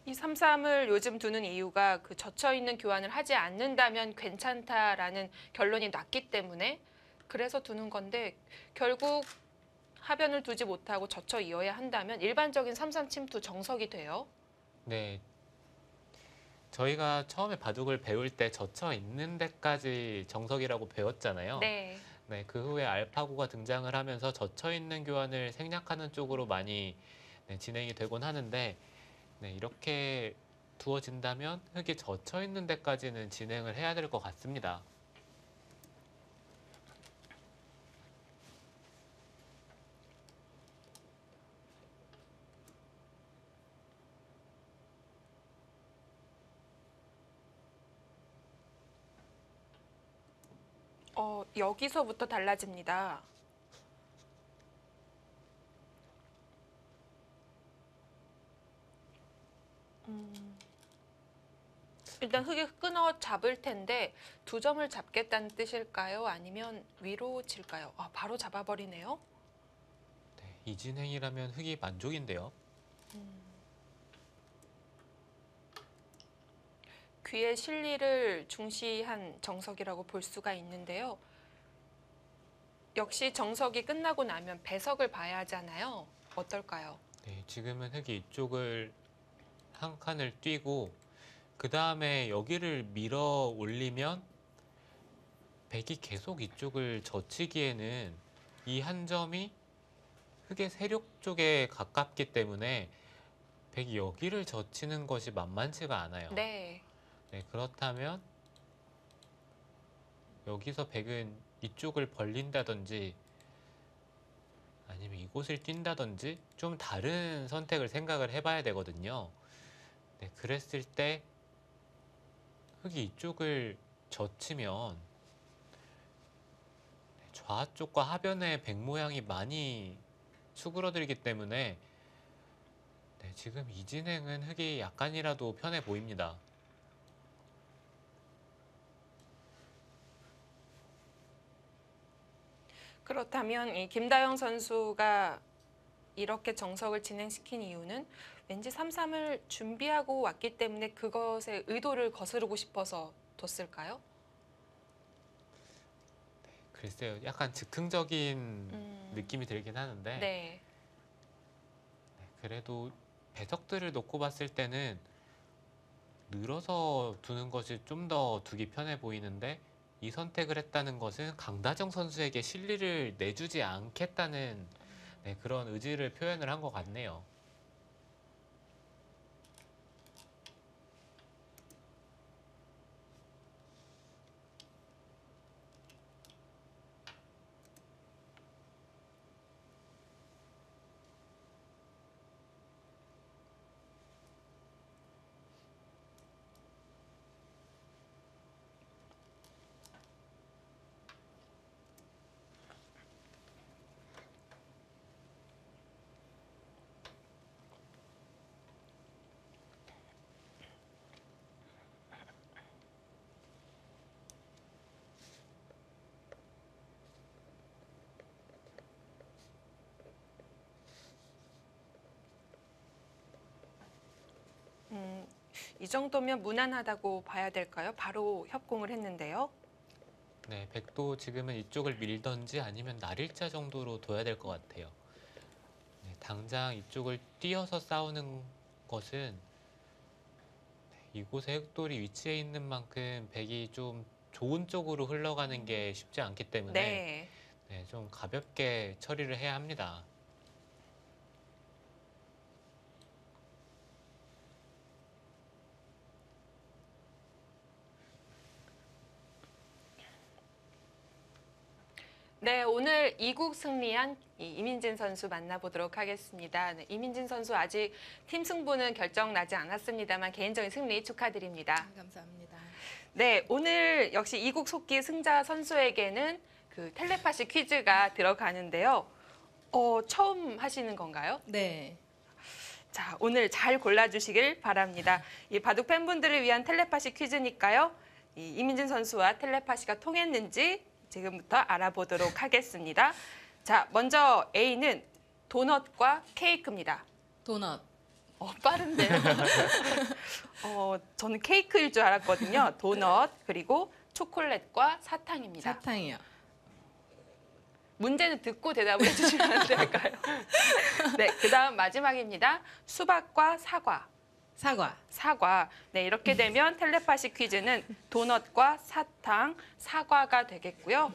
이 3-3을 요즘 두는 이유가 그 젖혀있는 교환을 하지 않는다면 괜찮다라는 결론이 났기 때문에 그래서 두는 건데 결국 하변을 두지 못하고 젖혀 이어야 한다면 일반적인 3-3 침투 정석이 돼요. 네, 저희가 처음에 바둑을 배울 때 젖혀 있는 데까지 정석이라고 배웠잖아요. 네. 네, 그 후에 알파고가 등장을 하면서 젖혀 있는 교환을 생략하는 쪽으로 많이 네, 진행이 되곤 하는데 네, 이렇게 두어진다면 흙이 젖혀 있는 데까지는 진행을 해야 될 것 같습니다. 여기서부터 달라집니다. 일단 흙이 끊어 잡을 텐데 2점을 잡겠다는 뜻일까요? 아니면 위로 칠까요? 바로 잡아버리네요. 네, 이 진행이라면 흙이 만족인데요. 귀의 실리를 중시한 정석이라고 볼 수가 있는데요. 역시 정석이 끝나고 나면 배석을 봐야 하잖아요. 어떨까요? 네, 지금은 흙이 이쪽을 한 칸을 뛰고 그 다음에 여기를 밀어 올리면 백이 계속 이쪽을 젖히기에는 이 한 점이 흑의 세력 쪽에 가깝기 때문에 백이 여기를 젖히는 것이 만만치가 않아요. 네. 네, 그렇다면 여기서 백은 이쪽을 벌린다든지 아니면 이곳을 뛴다든지 좀 다른 선택을 생각을 해봐야 되거든요. 네, 그랬을 때 흑이 이쪽을 젖히면 좌쪽과 하변에 백 모양이 많이 수그러들기 때문에 네, 지금 이 진행은 흑이 약간이라도 편해 보입니다. 그렇다면 이 김다영 선수가 이렇게 정석을 진행시킨 이유는 왠지 3-3을 준비하고 왔기 때문에 그것의 의도를 거스르고 싶어서 뒀을까요? 글쎄요, 약간 즉흥적인 느낌이 들긴 하는데 네. 네, 그래도 배석들을 놓고 봤을 때는 늘어서 두는 것이 좀 더 두기 편해 보이는데 이 선택을 했다는 것은 강다정 선수에게 실리를 내주지 않겠다는 네, 그런 의지를 표현을 한 것 같네요. 이 정도면 무난하다고 봐야 될까요? 바로 협공을 했는데요. 네, 백도 지금은 이쪽을 밀던지 아니면 날일자 정도로 둬야 될 것 같아요. 네, 당장 이쪽을 뛰어서 싸우는 것은 이곳에 흑돌이 위치해 있는 만큼 백이 좀 좋은 쪽으로 흘러가는 게 쉽지 않기 때문에 네. 네, 좀 가볍게 처리를 해야 합니다. 네, 오늘 2국 승리한 이민진 선수 만나보도록 하겠습니다. 네, 이민진 선수 아직 팀 승부는 결정 나지 않았습니다만 개인적인 승리 축하드립니다. 감사합니다. 네, 오늘 역시 2국 속기 승자 선수에게는 그 텔레파시 퀴즈가 들어가는데요. 처음 하시는 건가요? 네. 자, 오늘 잘 골라주시길 바랍니다. 이 바둑 팬분들을 위한 텔레파시 퀴즈니까요. 이민진 선수와 텔레파시가 통했는지 지금부터 알아보도록 하겠습니다. 자, 먼저 A는 도넛과 케이크입니다. 도넛. 빠른데요? 저는 케이크일 줄 알았거든요. 도넛, 그리고 초콜릿과 사탕입니다. 사탕이요. 문제는 듣고 대답을 해주시면 안 될까요? 네, 그 다음 마지막입니다. 수박과 사과. 사과. 사과. 네, 이렇게 되면 텔레파시 퀴즈는 도넛과 사탕, 사과가 되겠고요.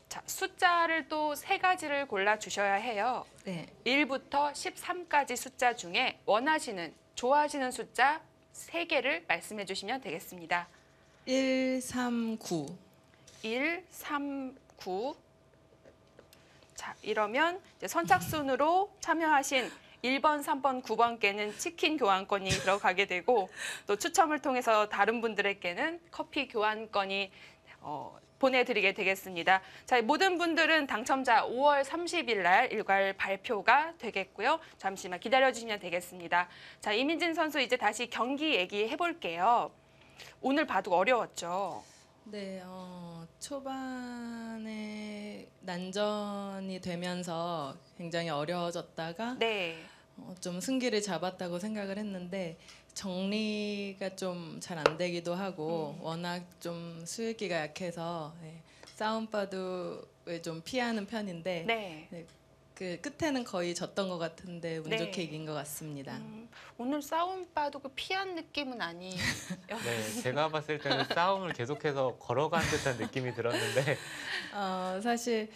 자, 숫자를 또 3가지를 골라 주셔야 해요. 네. 1부터 13까지 숫자 중에 원하시는, 좋아하시는 숫자 3개를 말씀해 주시면 되겠습니다. 1, 3, 9. 1, 3, 9. 자, 이러면 이제 선착순으로 참여하신 1번, 3번, 9번께는 치킨 교환권이 들어가게 되고 또 추첨을 통해서 다른 분들에게는 커피 교환권이 보내드리게 되겠습니다. 자, 모든 분들은 당첨자 5월 30일 날 일괄 발표가 되겠고요. 잠시만 기다려주시면 되겠습니다. 자, 이민진 선수 이제 다시 경기 얘기해 볼게요. 오늘 바둑 어려웠죠? 네, 초반에 난전이 되면서 굉장히 어려워졌다가 네. 좀 승기를 잡았다고 생각을 했는데 정리가 좀 잘 안 되기도 하고 워낙 좀 수익기가 약해서 싸움 바둑을 좀 피하는 편인데 네. 네, 그 끝에는 거의 졌던 것 같은데 운 좋게 네. 이긴 것 같습니다. 오늘 싸움 봐도 그 피한 느낌은 아니에요. 네, 제가 봤을 때는 싸움을 계속해서 걸어간 듯한 느낌이 들었는데 사실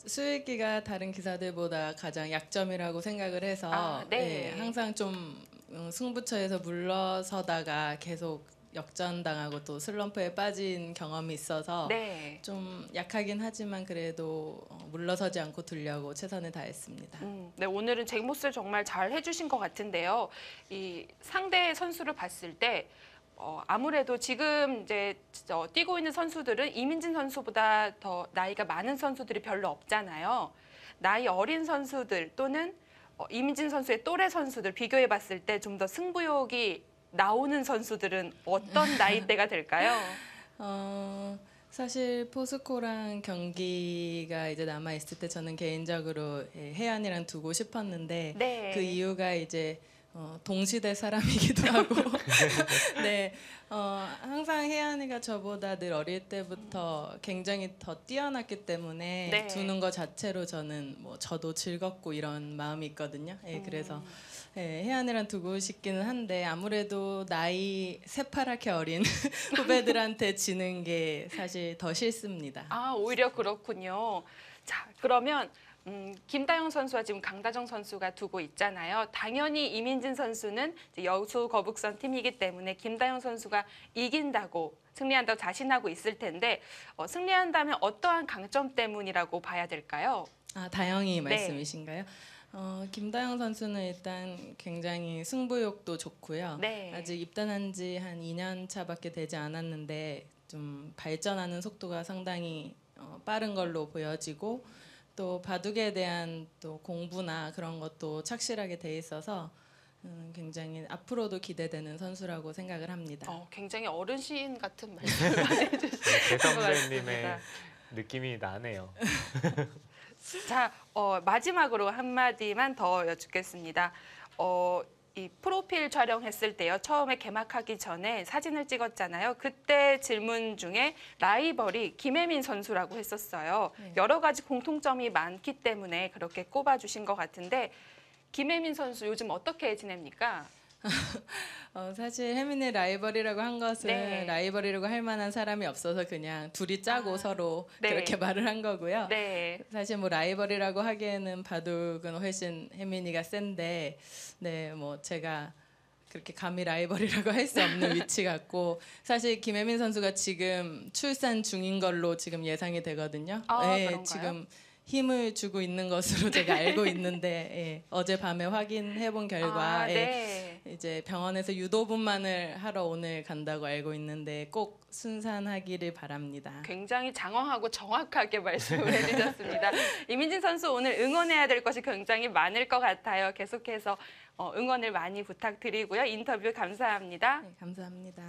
수익기가 다른 기사들보다 가장 약점이라고 생각을 해서 아, 네. 항상 좀 승부처에서 물러서다가 계속 역전당하고 또 슬럼프에 빠진 경험이 있어서 네. 좀 약하긴 하지만 그래도 물러서지 않고 두려고 최선을 다했습니다. 네, 오늘은 제 몫을 정말 잘 해주신 것 같은데요. 이 상대 선수를 봤을 때 아무래도 지금 이제 뛰고 있는 선수들은 이민진 선수보다 더 나이가 많은 선수들이 별로 없잖아요. 나이 어린 선수들 또는 이민진 선수의 또래 선수들 비교해 봤을 때 좀 더 승부욕이 나오는 선수들은 어떤 나이대가 될까요? 사실 포스코랑 경기가 이제 남아 있을 때 저는 개인적으로 혜연이랑 두고 싶었는데 네. 그 이유가 이제 동시대 사람이기도 하고 네 항상 혜연이가 저보다 늘 어릴 때부터 굉장히 더 뛰어났기 때문에 네. 두는 것 자체로 저는 뭐 저도 즐겁고 이런 마음이 있거든요. 그래서 혜연이랑 두고 싶기는 한데 아무래도 나이 새파랗게 어린 후배들한테 지는 게 사실 더 싫습니다. 아, 오히려 그렇군요. 자, 그러면 김다영 선수와 지금 강다정 선수가 두고 있잖아요. 당연히 이민진 선수는 이제 여수 거북선 팀이기 때문에 김다영 선수가 이긴다고 승리한다고 자신하고 있을 텐데 승리한다면 어떠한 강점 때문이라고 봐야 될까요? 아, 다영이 네. 말씀이신가요? 김다영 선수는 일단 굉장히 승부욕도 좋고요. 네. 아직 입단한 지 한 2년 차밖에 되지 않았는데 좀 발전하는 속도가 상당히 빠른 걸로 보여지고 또 바둑에 대한 또 공부나 그런 것도 착실하게 돼 있어서 굉장히 앞으로도 기대되는 선수라고 생각을 합니다. 굉장히 어르신 같은 말씀을 해주신 제 것 선배님의 같습니다. 느낌이 나네요. 자, 마지막으로 한마디만 더 여쭙겠습니다. 이 프로필 촬영했을 때요. 처음에 개막하기 전에 사진을 찍었잖아요. 그때 질문 중에 라이벌이 김혜민 선수라고 했었어요. 네. 여러 가지 공통점이 많기 때문에 그렇게 꼽아주신 것 같은데 김혜민 선수 요즘 어떻게 지냅니까? 사실 혜민의 라이벌이라고 한 것은 네. 라이벌이라고 할 만한 사람이 없어서 그냥 둘이 짜고 서로 네. 그렇게 말을 한 거고요. 네. 사실 뭐 라이벌이라고 하기에는 바둑은 훨씬 혜민이가 센데 뭐 제가 그렇게 감히 라이벌이라고 할 수 없는 위치 같고 사실 김혜민 선수가 지금 출산 중인 걸로 지금 예상이 되거든요. 그런가요? 지금 힘을 주고 있는 것으로 제가 알고 있는데 어젯밤에 확인해 본 결과 네. 이제 병원에서 유도분만을 하러 오늘 간다고 알고 있는데 꼭 순산하기를 바랍니다. 굉장히 장황하고 정확하게 말씀을 해주셨습니다. 이민진 선수 오늘 응원해야 될 것이 굉장히 많을 것 같아요. 계속해서 응원을 많이 부탁드리고요. 인터뷰 감사합니다. 네, 감사합니다.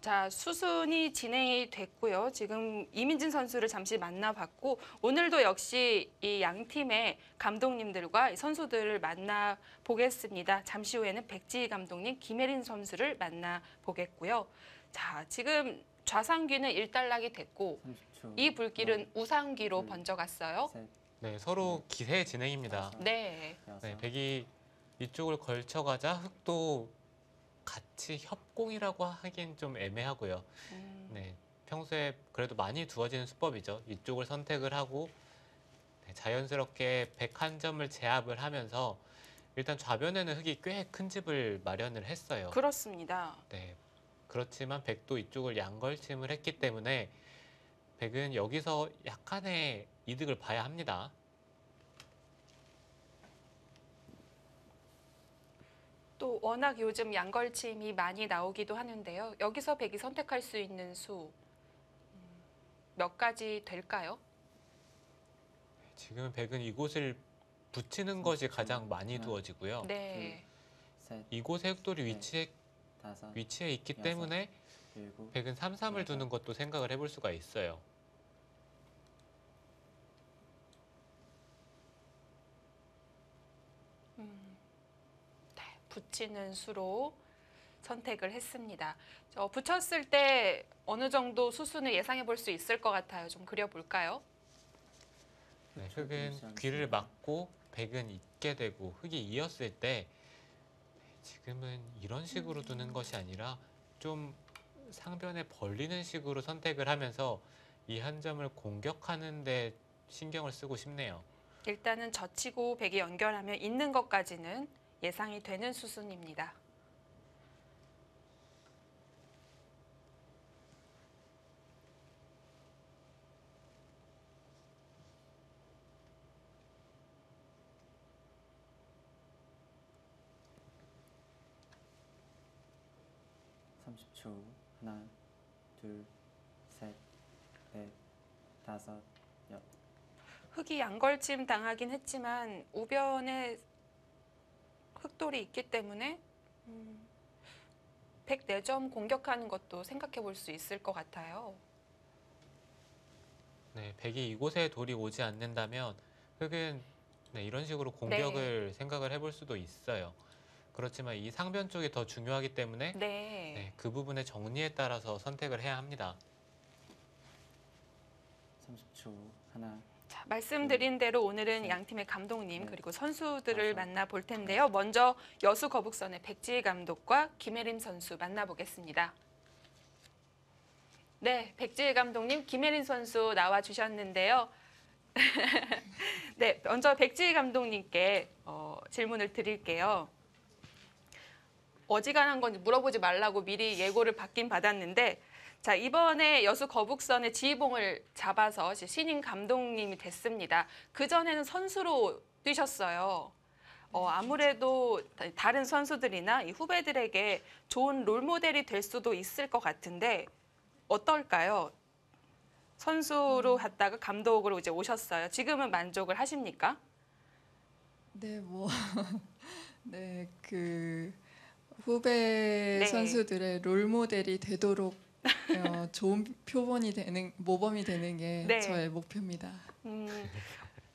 자, 수순이 진행이 됐고요. 지금 이민진 선수를 잠시 만나봤고 오늘도 역시 이 양 팀의 감독님들과 선수들을 만나보겠습니다. 잠시 후에는 백지희 감독님, 김혜린 선수를 만나보겠고요. 자, 지금 좌상귀는 일단락이 됐고 30초. 이 불길은 우상귀로 둘, 번져갔어요. 셋, 네, 서로 기세 진행입니다. 네. 여섯. 네, 백이 이쪽을 걸쳐가자 흑도 같이 협공이라고 하긴 좀 애매하고요. 네, 평소에 그래도 많이 두어지는 수법이죠. 이쪽을 선택을 하고 자연스럽게 백 한 점을 제압을 하면서 일단 좌변에는 흑이 꽤 큰 집을 마련을 했어요. 그렇습니다. 네, 그렇지만 백도 이쪽을 양걸침을 했기 때문에 백은 여기서 약간의 이득을 봐야 합니다. 또 워낙 요즘 양걸침이 많이 나오기도 하는데요. 여기서 백이 선택할 수 있는 수 몇 가지 될까요? 지금 백은 이곳을 붙이는 것이 가장 많이 두어지고요. 네. 셋, 이곳의 흑돌이 네. 다섯, 위치에 있기 여섯. 때문에 일곱. 백은 3-3을 두는 것도 생각을 해볼 수가 있어요. 네, 붙이는 수로 선택을 했습니다. 붙였을 때 어느 정도 수순을 예상해 볼 수 있을 것 같아요. 좀 그려볼까요? 네, 흙은 귀를 막고 백은 잇게 되고 흙이 이었을 때 지금은 이런 식으로 두는 것이 아니라 좀 상변에 벌리는 식으로 선택을 하면서 이 한 점을 공격하는 데 신경을 쓰고 싶네요. 일단은 젖히고 백이 연결하면 있는 것까지는 예상이 되는 수순입니다. 삼십 초. 하나, 둘, 셋, 넷, 다섯, 여섯. 흙이 양걸침 당하긴 했지만 우변에 흙돌이 있기 때문에 104점 공격하는 것도 생각해 볼 수 있을 것 같아요. 네, 백이 이곳에 돌이 오지 않는다면 흙은 네, 이런 식으로 공격을 생각을 해볼 수도 있어요. 그렇지만 이 상변 쪽이 더 중요하기 때문에 네, 그 부분의 정리에 따라서 선택을 해야 합니다. 30초. 하나, 자, 말씀드린 대로 오늘은 네. 양팀의 감독님 네. 그리고 선수들을 맞아요. 만나볼 텐데요. 먼저 여수 거북선의 백지희 감독과 김혜림 선수 만나보겠습니다. 네, 백지희 감독님, 김혜림 선수 나와주셨는데요. 네, 먼저 백지희 감독님께 질문을 드릴게요. 어지간한 건지 물어보지 말라고 미리 예고를 받긴 받았는데 자, 이번에 여수 거북선의 지휘봉을 잡아서 신인 감독님이 됐습니다. 그전에는 선수로 뛰셨어요. 아무래도 다른 선수들이나 이 후배들에게 좋은 롤모델이 될 수도 있을 것 같은데 어떨까요? 선수로 갔다가 감독으로 이제 오셨어요. 지금은 만족을 하십니까? 네, 뭐, 네, 그 후배 네. 선수들의 롤 모델이 되도록 좋은 모범이 되는 게 네. 저의 목표입니다.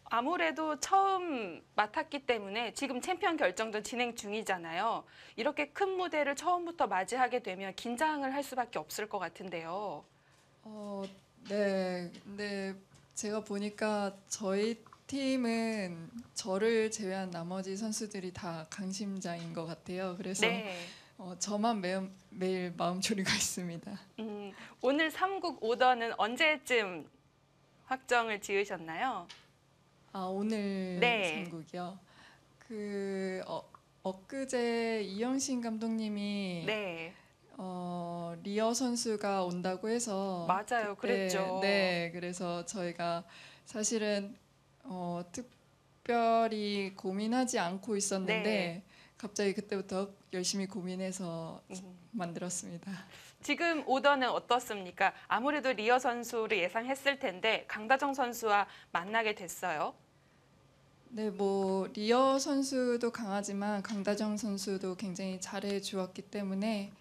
아무래도 처음 맡았기 때문에 지금 챔피언 결정전 진행 중이잖아요. 이렇게 큰 무대를 처음부터 맞이하게 되면 긴장을 할 수밖에 없을 것 같은데요. 네, 근데 제가 보니까 저희 팀은 저를 제외한 나머지 선수들이 다 강심장인 것 같아요. 그래서 네. 저만 매일 마음 졸이고 있습니다. 오늘 3국 오더는 언제쯤 확정을 지으셨나요? 오늘 네. 3국이요. 엊그제 이영신 감독님이 네. 리어 선수가 온다고 해서 맞아요. 그랬죠. 네, 그래서 저희가 사실은 특별히 고민하지 않고 있었는데 네. 갑자기 그때부터 열심히 고민해서 만들었습니다. 지금 오더는 어떻습니까? 아무래도 리어 선수를 예상했을 텐데 강다정 선수와 만나게 됐어요. 네, 뭐 리어 선수도 강하지만 강다정 선수도 굉장히 잘해 주었기 때문에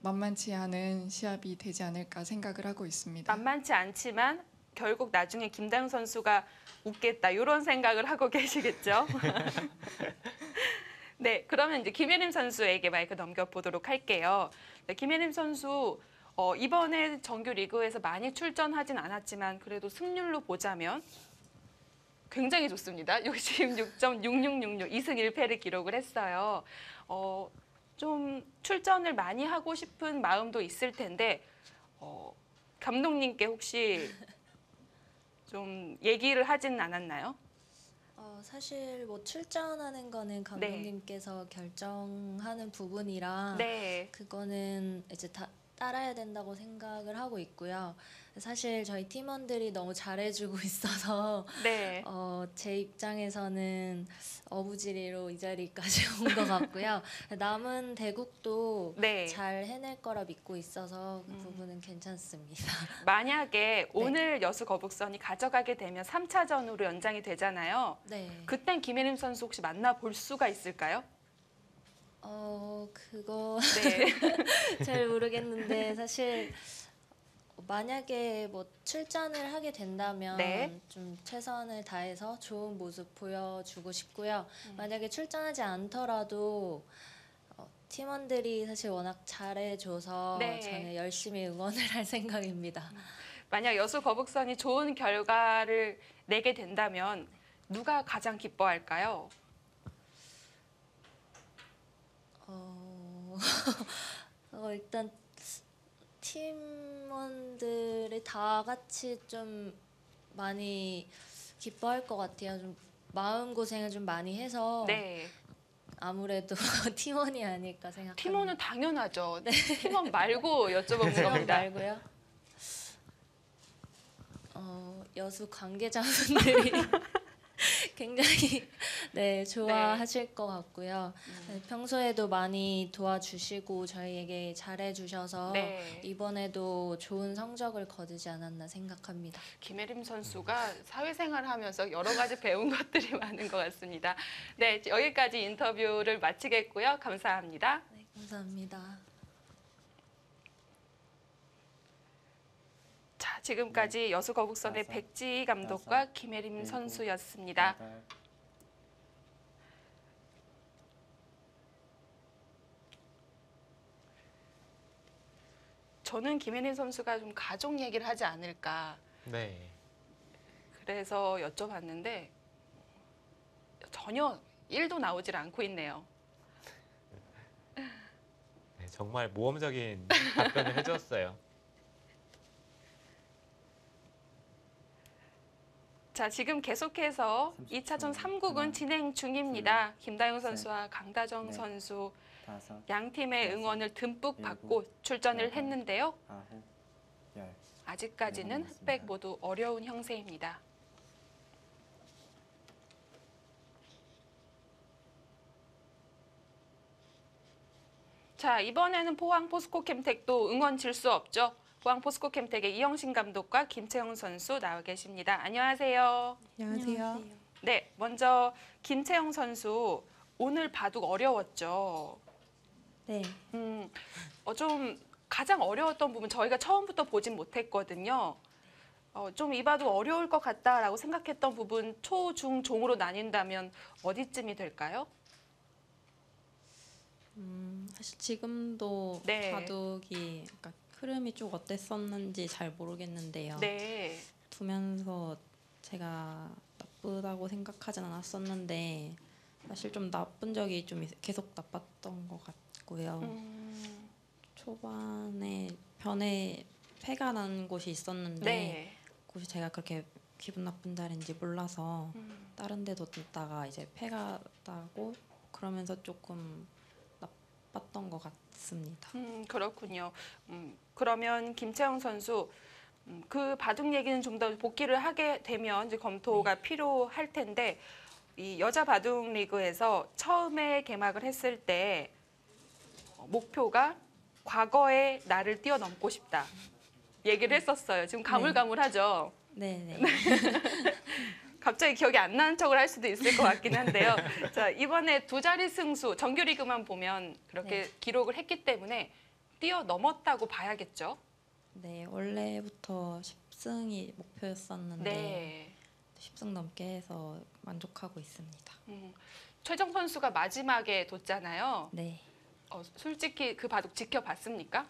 만만치 않은 시합이 되지 않을까 생각을 하고 있습니다. 만만치 않지만 결국 나중에 김다영 선수가 웃겠다 이런 생각을 하고 계시겠죠? 네, 그러면 이제 김혜림 선수에게 마이크 넘겨보도록 할게요. 네, 김혜림 선수 이번에 정규 리그에서 많이 출전하진 않았지만 그래도 승률로 보자면 굉장히 좋습니다. 66.6666 2승 1패를 기록을 했어요. 좀 출전을 많이 하고 싶은 마음도 있을 텐데 감독님께 혹시 좀 얘기를 하진 않았나요? 사실 뭐 출전하는 거는 감독님께서 결정하는 부분이라 네. 그거는 이제 다 따라야 된다고 생각을 하고 있고요. 사실 저희 팀원들이 너무 잘해주고 있어서 네. 제 입장에서는 어부지리로 이 자리까지 온 것 같고요. 남은 대국도 네. 잘 해낼 거라 믿고 있어서 그 부분은 괜찮습니다. 만약에 오늘 여수 거북선이 가져가게 되면 3차전으로 연장이 되잖아요. 네. 그땐 김혜림 선수 혹시 만나볼 수가 있을까요? 그거 네. 잘 모르겠는데 사실 만약에 뭐 출전을 하게 된다면 네. 좀 최선을 다해서 좋은 모습 보여주고 싶고요. 만약에 출전하지 않더라도 팀원들이 사실 워낙 잘해줘서 네. 저는 열심히 응원을 할 생각입니다. 만약 여수 거북선이 좋은 결과를 내게 된다면 누가 가장 기뻐할까요? 일단 팀원들이 다 같이 좀 많이 기뻐할 것 같아요. 좀 마음 고생을 좀 많이 해서 네. 아무래도 팀원이 아닐까 생각합니다. 팀원은 당연하죠. 팀원 말고 여쭤본 팀원 겁니다. 말고요. 여수 관계자분들이 굉장히 좋아하실 것 같고요. 네, 평소에도 많이 도와주시고 저희에게 잘해주셔서 네. 이번에도 좋은 성적을 거두지 않았나 생각합니다. 김혜림 선수가 사회생활을 하면서 여러 가지 배운 것들이 많은 것 같습니다. 네, 여기까지 인터뷰를 마치겠고요. 감사합니다. 네, 감사합니다. 자, 지금까지 여수 거북선의 다섯, 백지희 감독과 김혜림 일곱, 선수였습니다. 여덟, 저는 김혜림 선수가 좀 가족 얘기를 하지 않을까. 네. 그래서 여쭤봤는데 전혀 1도 나오질 않고 있네요. 네, 정말 모험적인 답변을 해주었어요. 자, 지금 계속해서 2차전 3국은 진행 중입니다. 김다영 선수와 강다정 넷, 선수 다섯, 양 팀의 여섯, 응원을 듬뿍 일곱, 받고 출전을 여덟, 했는데요. 아홉, 열. 아직까지는 네, 흑백 모두 어려운 형세입니다. 자, 이번에는 포항 포스코 캠텍도 응원 질 수 없죠. 포항 포스코 캠텍의 이영신 감독과 김채영 선수 나와 계십니다. 안녕하세요. 안녕하세요. 네, 먼저 김채영 선수 오늘 바둑 어려웠죠. 네, 좀 가장 어려웠던 부분 저희가 처음부터 보진 못했거든요. 좀 이 바둑 어려울 것 같다라고 생각했던 부분 초, 중, 종으로 나뉜다면 어디쯤이 될까요? 사실 지금도 네. 바둑이 약간 흐름이 좀 어땠었는지 잘 모르겠는데요. 네. 두면서 제가 나쁘다고 생각하진 않았었는데 사실 좀 나쁜 적이 좀 계속 나빴던 것 같고요. 초반에 변에 패가 난 곳이 있었는데 네. 그곳이 제가 그렇게 기분 나쁜 자리인지 몰라서 다른 데도 뒀다가 이제 패가 나고 그러면서 조금 나빴던 것 같습니다. 그렇군요. 그러면 김채영 선수 그 바둑 얘기는 좀 더 복귀를 하게 되면 이제 검토가 필요할 텐데 이 여자 바둑 리그에서 처음에 개막을 했을 때 목표가 과거의 나를 뛰어넘고 싶다 얘기를 했었어요. 지금 가물가물하죠. 네. 갑자기 기억이 안 나는 척을 할 수도 있을 것 같긴 한데요. 자, 이번에 두 자리 승수 정규 리그만 보면 그렇게 기록을 했기 때문에 뛰어넘었다고 봐야겠죠. 네, 원래부터 10승이 목표였었는데 네. 10승 넘게 해서 만족하고 있습니다. 최정 선수가 마지막에 뒀잖아요. 네, 솔직히 그 바둑 지켜봤습니까?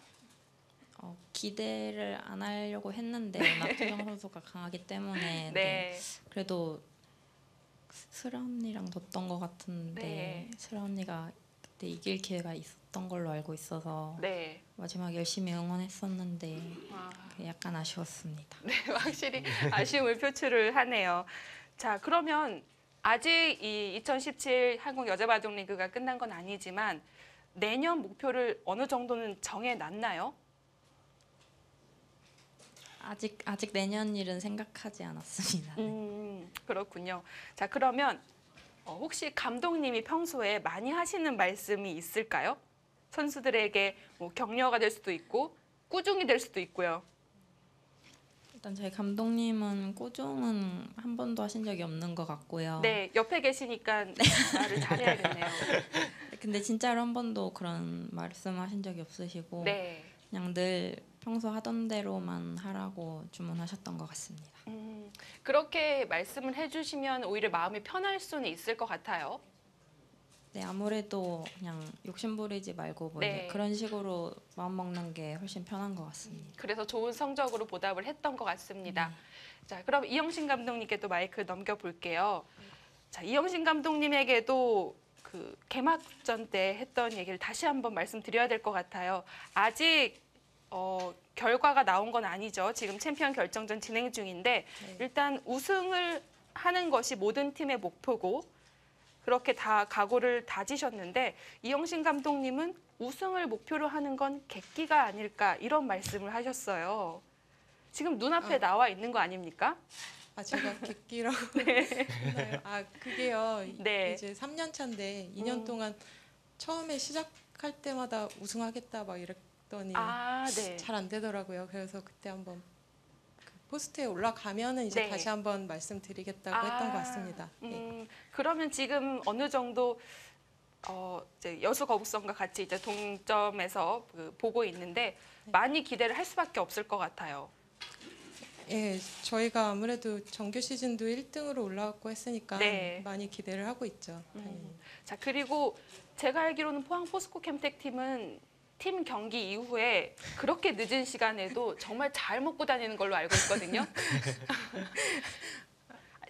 기대를 안 하려고 했는데 워낙 최정 선수가 강하기 때문에 네. 그래도 슬아 언니랑 뒀던 것 같은데 네. 슬아 언니가 그때 이길 기회가 있었던 걸로 알고 있어서 네. 마지막 열심히 응원했었는데 아, 약간 아쉬웠습니다. 네, 확실히 아쉬움을 표출을 하네요. 자, 그러면 아직 이 2017 한국 여자 바둑 리그가 끝난 건 아니지만 내년 목표를 어느 정도는 정해 놨나요? 아직 내년 일은 생각하지 않았습니다. 그렇군요. 자, 그러면 혹시 감독님이 평소에 많이 하시는 말씀이 있을까요? 선수들에게 뭐 격려가 될 수도 있고 꾸중이 될 수도 있고요. 일단 저희 감독님은 꾸중은 한 번도 하신 적이 없는 것 같고요. 네, 옆에 계시니까 말을 잘해야겠네요. 근데 진짜로 한 번도 그런 말씀하신 적이 없으시고 네. 그냥 늘 평소 하던 대로만 하라고 주문하셨던 것 같습니다. 그렇게 말씀을 해주시면 오히려 마음이 편할 수는 있을 것 같아요. 네, 아무래도 그냥 욕심부리지 말고 뭐 네. 이제 그런 식으로 마음 먹는 게 훨씬 편한 것 같습니다. 그래서 좋은 성적으로 보답을 했던 것 같습니다. 자, 그럼 이영신 감독님께도 마이크 넘겨볼게요. 자, 이영신 감독님에게도 그 개막전 때 했던 얘기를 다시 한번 말씀드려야 될 것 같아요. 아직 결과가 나온 건 아니죠. 지금 챔피언 결정전 진행 중인데 일단 우승을 하는 것이 모든 팀의 목표고 그렇게 다 각오를 다지셨는데 이영신 감독님은 우승을 목표로 하는 건 객기가 아닐까 이런 말씀을 하셨어요. 지금 눈앞에 나와 있는 거 아닙니까? 아 제가 객기라고 했나요? 아 그게요. 네. 이제 3년 차인데 2년 동안 처음에 시작할 때마다 우승하겠다 막 이랬더니 네. 잘 안 되더라고요. 그래서 그때 한번 그 포스트에 올라가면은 이제 네. 다시 한번 말씀드리겠다고 했던 것 같습니다. 네. 그러면 지금 어느 정도 이제 여수 거북선과 같이 이제 동점에서 보고 있는데 많이 기대를 할 수밖에 없을 것 같아요. 예, 저희가 아무래도 정규 시즌도 1등으로 올라왔고 했으니까 네. 많이 기대를 하고 있죠. 당연히. 자, 그리고 제가 알기로는 포항 포스코 캠텍 팀은 팀 경기 이후에 그렇게 늦은 시간에도 정말 잘 먹고 다니는 걸로 알고 있거든요.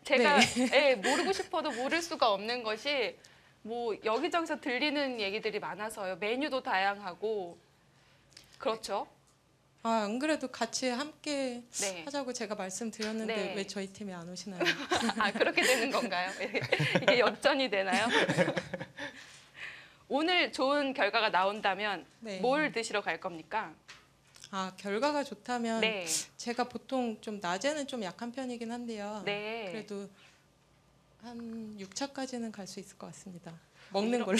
제가 모르고 싶어도 모를 수가 없는 것이 뭐 여기저기서 들리는 얘기들이 많아서요. 메뉴도 다양하고 그렇죠. 아, 안 그래도 같이 함께 네. 하자고 제가 말씀드렸는데 네. 왜 저희 팀에 안 오시나요? 아, 그렇게 되는 건가요? 이게 역전이 되나요? 오늘 좋은 결과가 나온다면 네. 뭘 드시러 갈 겁니까? 아, 결과가 좋다면 네. 제가 보통 좀 낮에는 좀 약한 편이긴 한데요. 네. 그래도 한 6차까지는 갈 수 있을 것 같습니다. 먹는 걸로.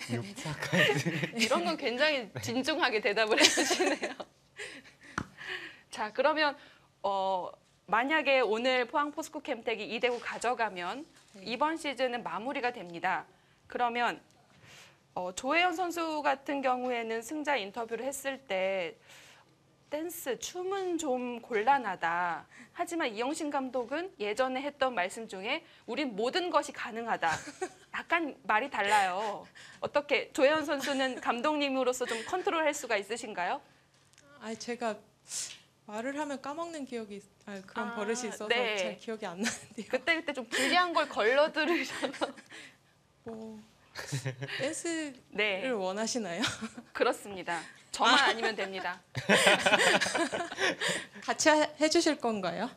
6차까지. 이런 건 굉장히 진중하게 대답을 해주시네요. 자, 그러면 만약에 오늘 포항 포스코 캠텍이 2대9 가져가면 이번 시즌은 마무리가 됩니다. 그러면 조혜연 선수 같은 경우에는 승자 인터뷰를 했을 때 댄스, 춤은 좀 곤란하다. 하지만 이영신 감독은 예전에 했던 말씀 중에 우린 모든 것이 가능하다. 약간 말이 달라요. 어떻게 조혜연 선수는 감독님으로서 좀 컨트롤할 수가 있으신가요? 아, 제가 말을 하면 까먹는 기억이 그런 버릇이 있어서 네. 잘 기억이 안 나는데요. 그때 좀 불리한 걸 걸러 들으셔서 뭐 댄스를 네, 원하시나요? 그렇습니다. 저만 아니면 됩니다. 같이 해주실 건가요?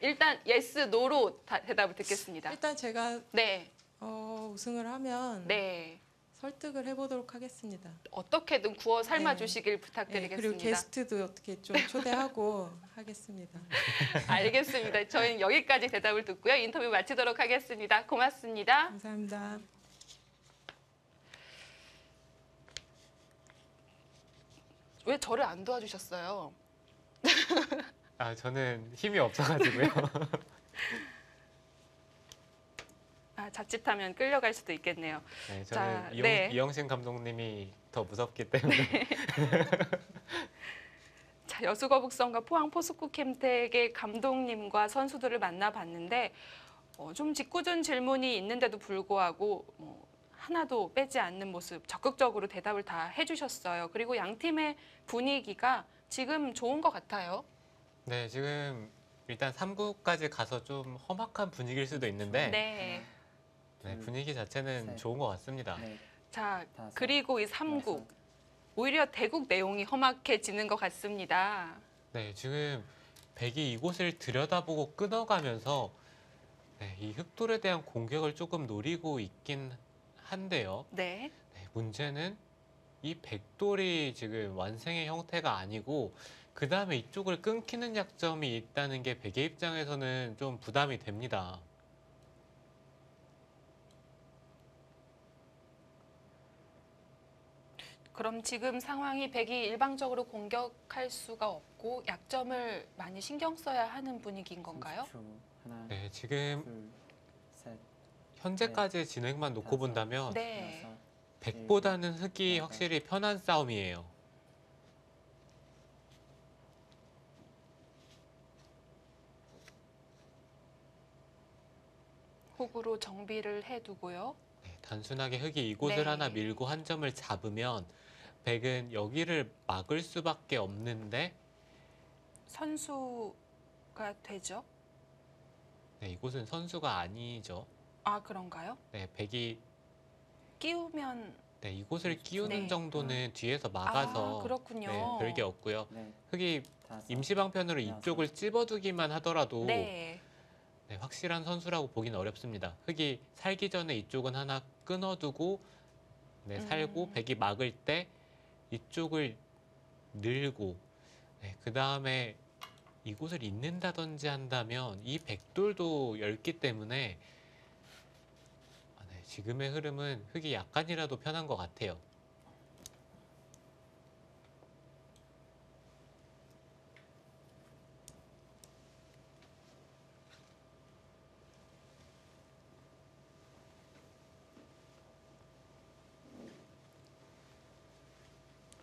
일단 yes, no로 대답을 듣겠습니다. 일단 제가 네, 우승을 하면 네. 설득을 해보도록 하겠습니다. 어떻게든 구워 삶아 네. 주시길 네, 부탁드리겠습니다. 그리고 게스트도 어떻게 좀 초대하고 하겠습니다. 알겠습니다. 저희는 여기까지 대답을 듣고요. 인터뷰 마치도록 하겠습니다. 고맙습니다. 감사합니다. 왜 저를 안 도와주셨어요? 아, 저는 힘이 없어가지고요. 자칫하면 끌려갈 수도 있겠네요. 네, 자, 저는 네. 이영신 감독님이 더 무섭기 때문에. 자, 여수거북선과 포항 포스코 캠텍의 감독님과 선수들을 만나봤는데 좀 짓궂은 질문이 있는데도 불구하고 하나도 빼지 않는 모습, 적극적으로 대답을 다 해주셨어요. 그리고 양 팀의 분위기가 지금 좋은 것 같아요. 네, 지금 일단 3구까지 가서 좀 험악한 분위기일 수도 있는데 네. 네, 분위기 자체는 셋. 좋은 것 같습니다. 넷, 자, 다섯, 그리고 이 3구 여섯. 오히려 대국 내용이 험악해지는 것 같습니다. 네, 지금 백이 이곳을 들여다보고 끊어가면서 네, 이 흑돌에 대한 공격을 조금 노리고 있긴 한데요. 네. 네, 문제는 이 백돌이 지금 완생의 형태가 아니고 그 다음에 이쪽을 끊기는 약점이 있다는 게 백의 입장에서는 좀 부담이 됩니다. 그럼 지금 상황이 백이 일방적으로 공격할 수가 없고 약점을 많이 신경 써야 하는 분위기인 건가요? 30초. 하나, 네, 지금 둘, 셋, 현재까지의 진행만 놓고 다섯. 본다면 네. 여섯, 백보다는 흑이 확실히 편한 싸움이에요. 호구로 정비를 해두고요. 네, 단순하게 흙이 이곳을 네. 하나 밀고 한 점을 잡으면 백은 여기를 막을 수밖에 없는데 선수가 되죠. 네, 이곳은 선수가 아니죠. 아, 그런가요? 네, 백이 끼우면 네, 이곳을 끼우는 네. 정도는 뒤에서 막아서 그렇군요. 네, 별게 없고요. 넷, 흙이 다섯, 임시방편으로 여섯. 이쪽을 찝어두기만 하더라도 네. 네, 확실한 선수라고 보기는 어렵습니다. 흙이 살기 전에 이쪽은 하나 끊어두고 네, 살고 백이 막을 때 이쪽을 늘고 네, 그 다음에 이곳을 잇는다든지 한다면 이 백돌도 넓기 때문에 네, 지금의 흐름은 흙이 약간이라도 편한 것 같아요.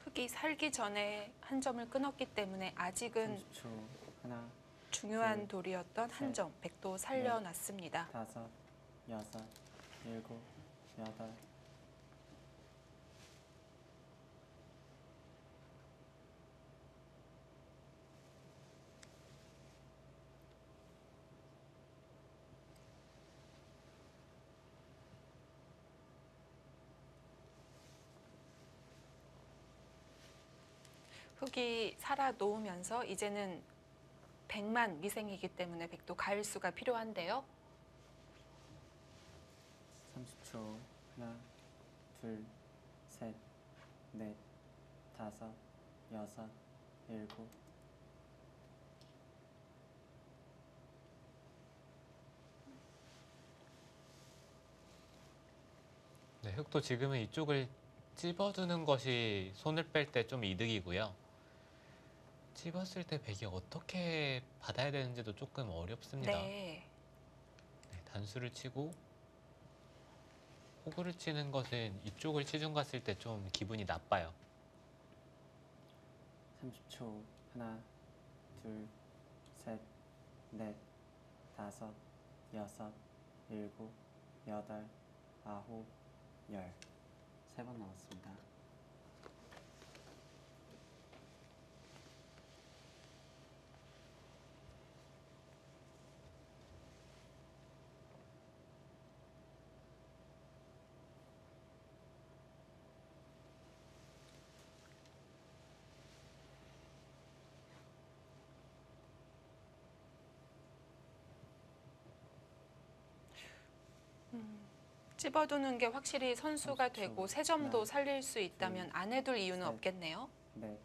흙이 살기 전에 한 점을 끊었기 때문에 아직은 30초. 하나, 중요한 둘, 돌이었던 한 셋, 점, 백도 살려놨습니다. 다섯, 여섯, 일곱, 여덟. 흙이 살아 놓으면서 이제는 백만 미생이기 때문에 백도 가일수가 필요한데요. 30초. 하나, 둘, 셋, 넷, 다섯, 여섯, 일곱. 네, 흙도 지금은 이쪽을 찝어두는 것이 손을 뺄 때 좀 이득이고요. 찝었을 때 백이 어떻게 받아야 되는지도 조금 어렵습니다. 네. 네, 단수를 치고 호구를 치는 것은 이쪽을 치중 갔을 때 좀 기분이 나빠요. 30초. 하나, 둘, 셋, 넷, 다섯, 여섯, 일곱, 여덟, 아홉, 열. 3번 남았습니다. 찝어두는 게 확실히 선수가 30초. 되고 세 점도 하나, 살릴 수 있다면 안 해둘 이유는 셋. 없겠네요. 넷,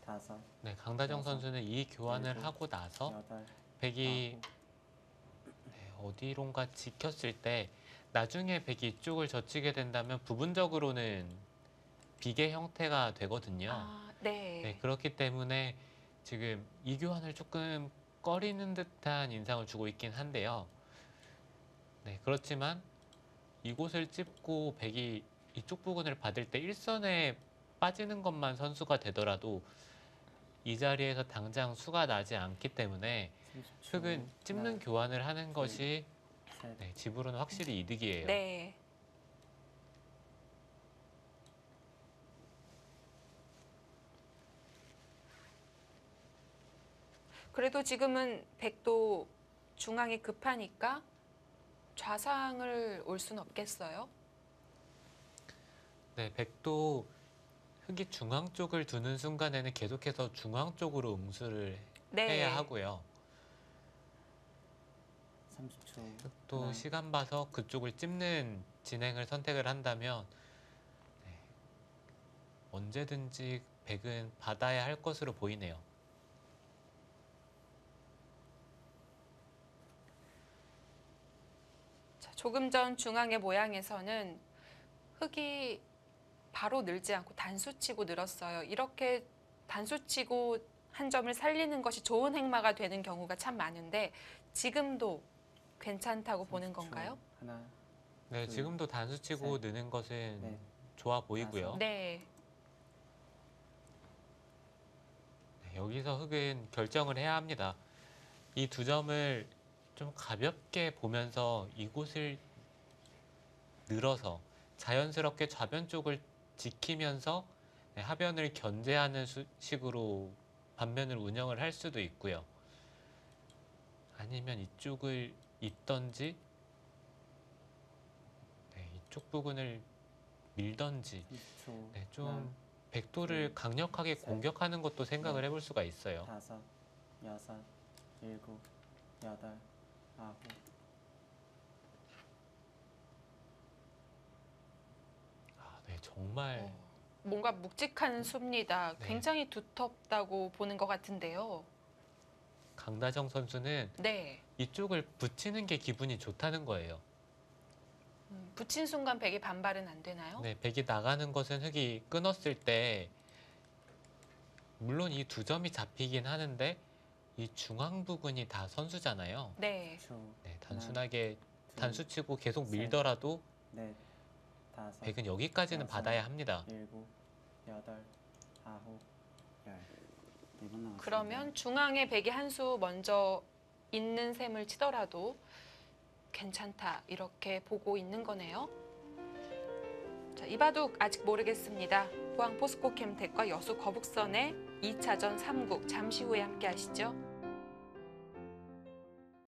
다섯, 네, 강다정 여섯, 선수는 이 교환을 일곱, 하고 나서 여덟, 백이 아홉. 네, 어디론가 지켰을 때 나중에 백이 이쪽을 젖히게 된다면 부분적으로는 비계 형태가 되거든요. 아, 네. 네, 그렇기 때문에 지금 이 교환을 조금 꺼리는 듯한 인상을 주고 있긴 한데요. 네, 그렇지만 이곳을 찝고 백이 이쪽 부분을 받을 때 일선에 빠지는 것만 선수가 되더라도 이 자리에서 당장 수가 나지 않기 때문에 30초. 흙은 찝는 하나, 교환을 하는 것이 셋, 네, 집으로는 확실히 이득이에요. 네. 그래도 지금은 백도 중앙이 급하니까 좌상을 올 수는 없겠어요. 네, 백도 흙이 중앙 쪽을 두는 순간에는 계속해서 중앙 쪽으로 응수를 네. 해야 하고요. 30초. 흙도 하나, 시간 봐서 그쪽을 찝는 진행을 선택을 한다면 네, 언제든지 백은 받아야 할 것으로 보이네요. 자, 조금 전 중앙의 모양에서는 흙이 바로 늘지 않고 단수치고 늘었어요. 이렇게 단수치고 한 점을 살리는 것이 좋은 행마가 되는 경우가 참 많은데 지금도 괜찮다고 보는 30초. 건가요? 하나, 네, 둘, 지금도 단수치고 셋, 느는 것은 넷, 좋아 보이고요. 다섯. 네. 네, 여기서 흙은 결정을 해야 합니다. 이 두 점을 좀 가볍게 보면서 이곳을 늘어서 자연스럽게 좌변 쪽을 지키면서 네, 하변을 견제하는 식으로 반면을 운영을 할 수도 있고요. 아니면 이쪽을 입던지 네, 이쪽 부분을 밀던지 20초. 네, 좀 백도를 강력하게 공격하는 것도 생각을 해볼 수가 있어요. 5, 6, 7, 8, 9. 네, 정말 뭔가 묵직한 수입니다. 네. 굉장히 두텁다고 보는 것 같은데요. 강다정 선수는 네. 이쪽을 붙이는 게 기분이 좋다는 거예요. 붙인 순간 백이 반발은 안 되나요? 네, 백이 나가는 것은 흙이 끊었을 때 물론 이 두 점이 잡히긴 하는데 이 중앙 부분이 다 선수잖아요. 네. 10초. 네, 단순하게 둘, 단수치고 계속 셋. 밀더라도 넷, 5, 백은 여기까지는 여섯. 받아야 합니다. 7, 8, 9, 10. 4번 남았습니다. 그러면 중앙에 백이 한 수 먼저 있는 셈을 치더라도 괜찮다 이렇게 보고 있는 거네요. 자, 이 바둑 아직 모르겠습니다. 포항 포스코 캠텍과 여수 거북선의 2차전 3국 잠시 후에 함께 하시죠.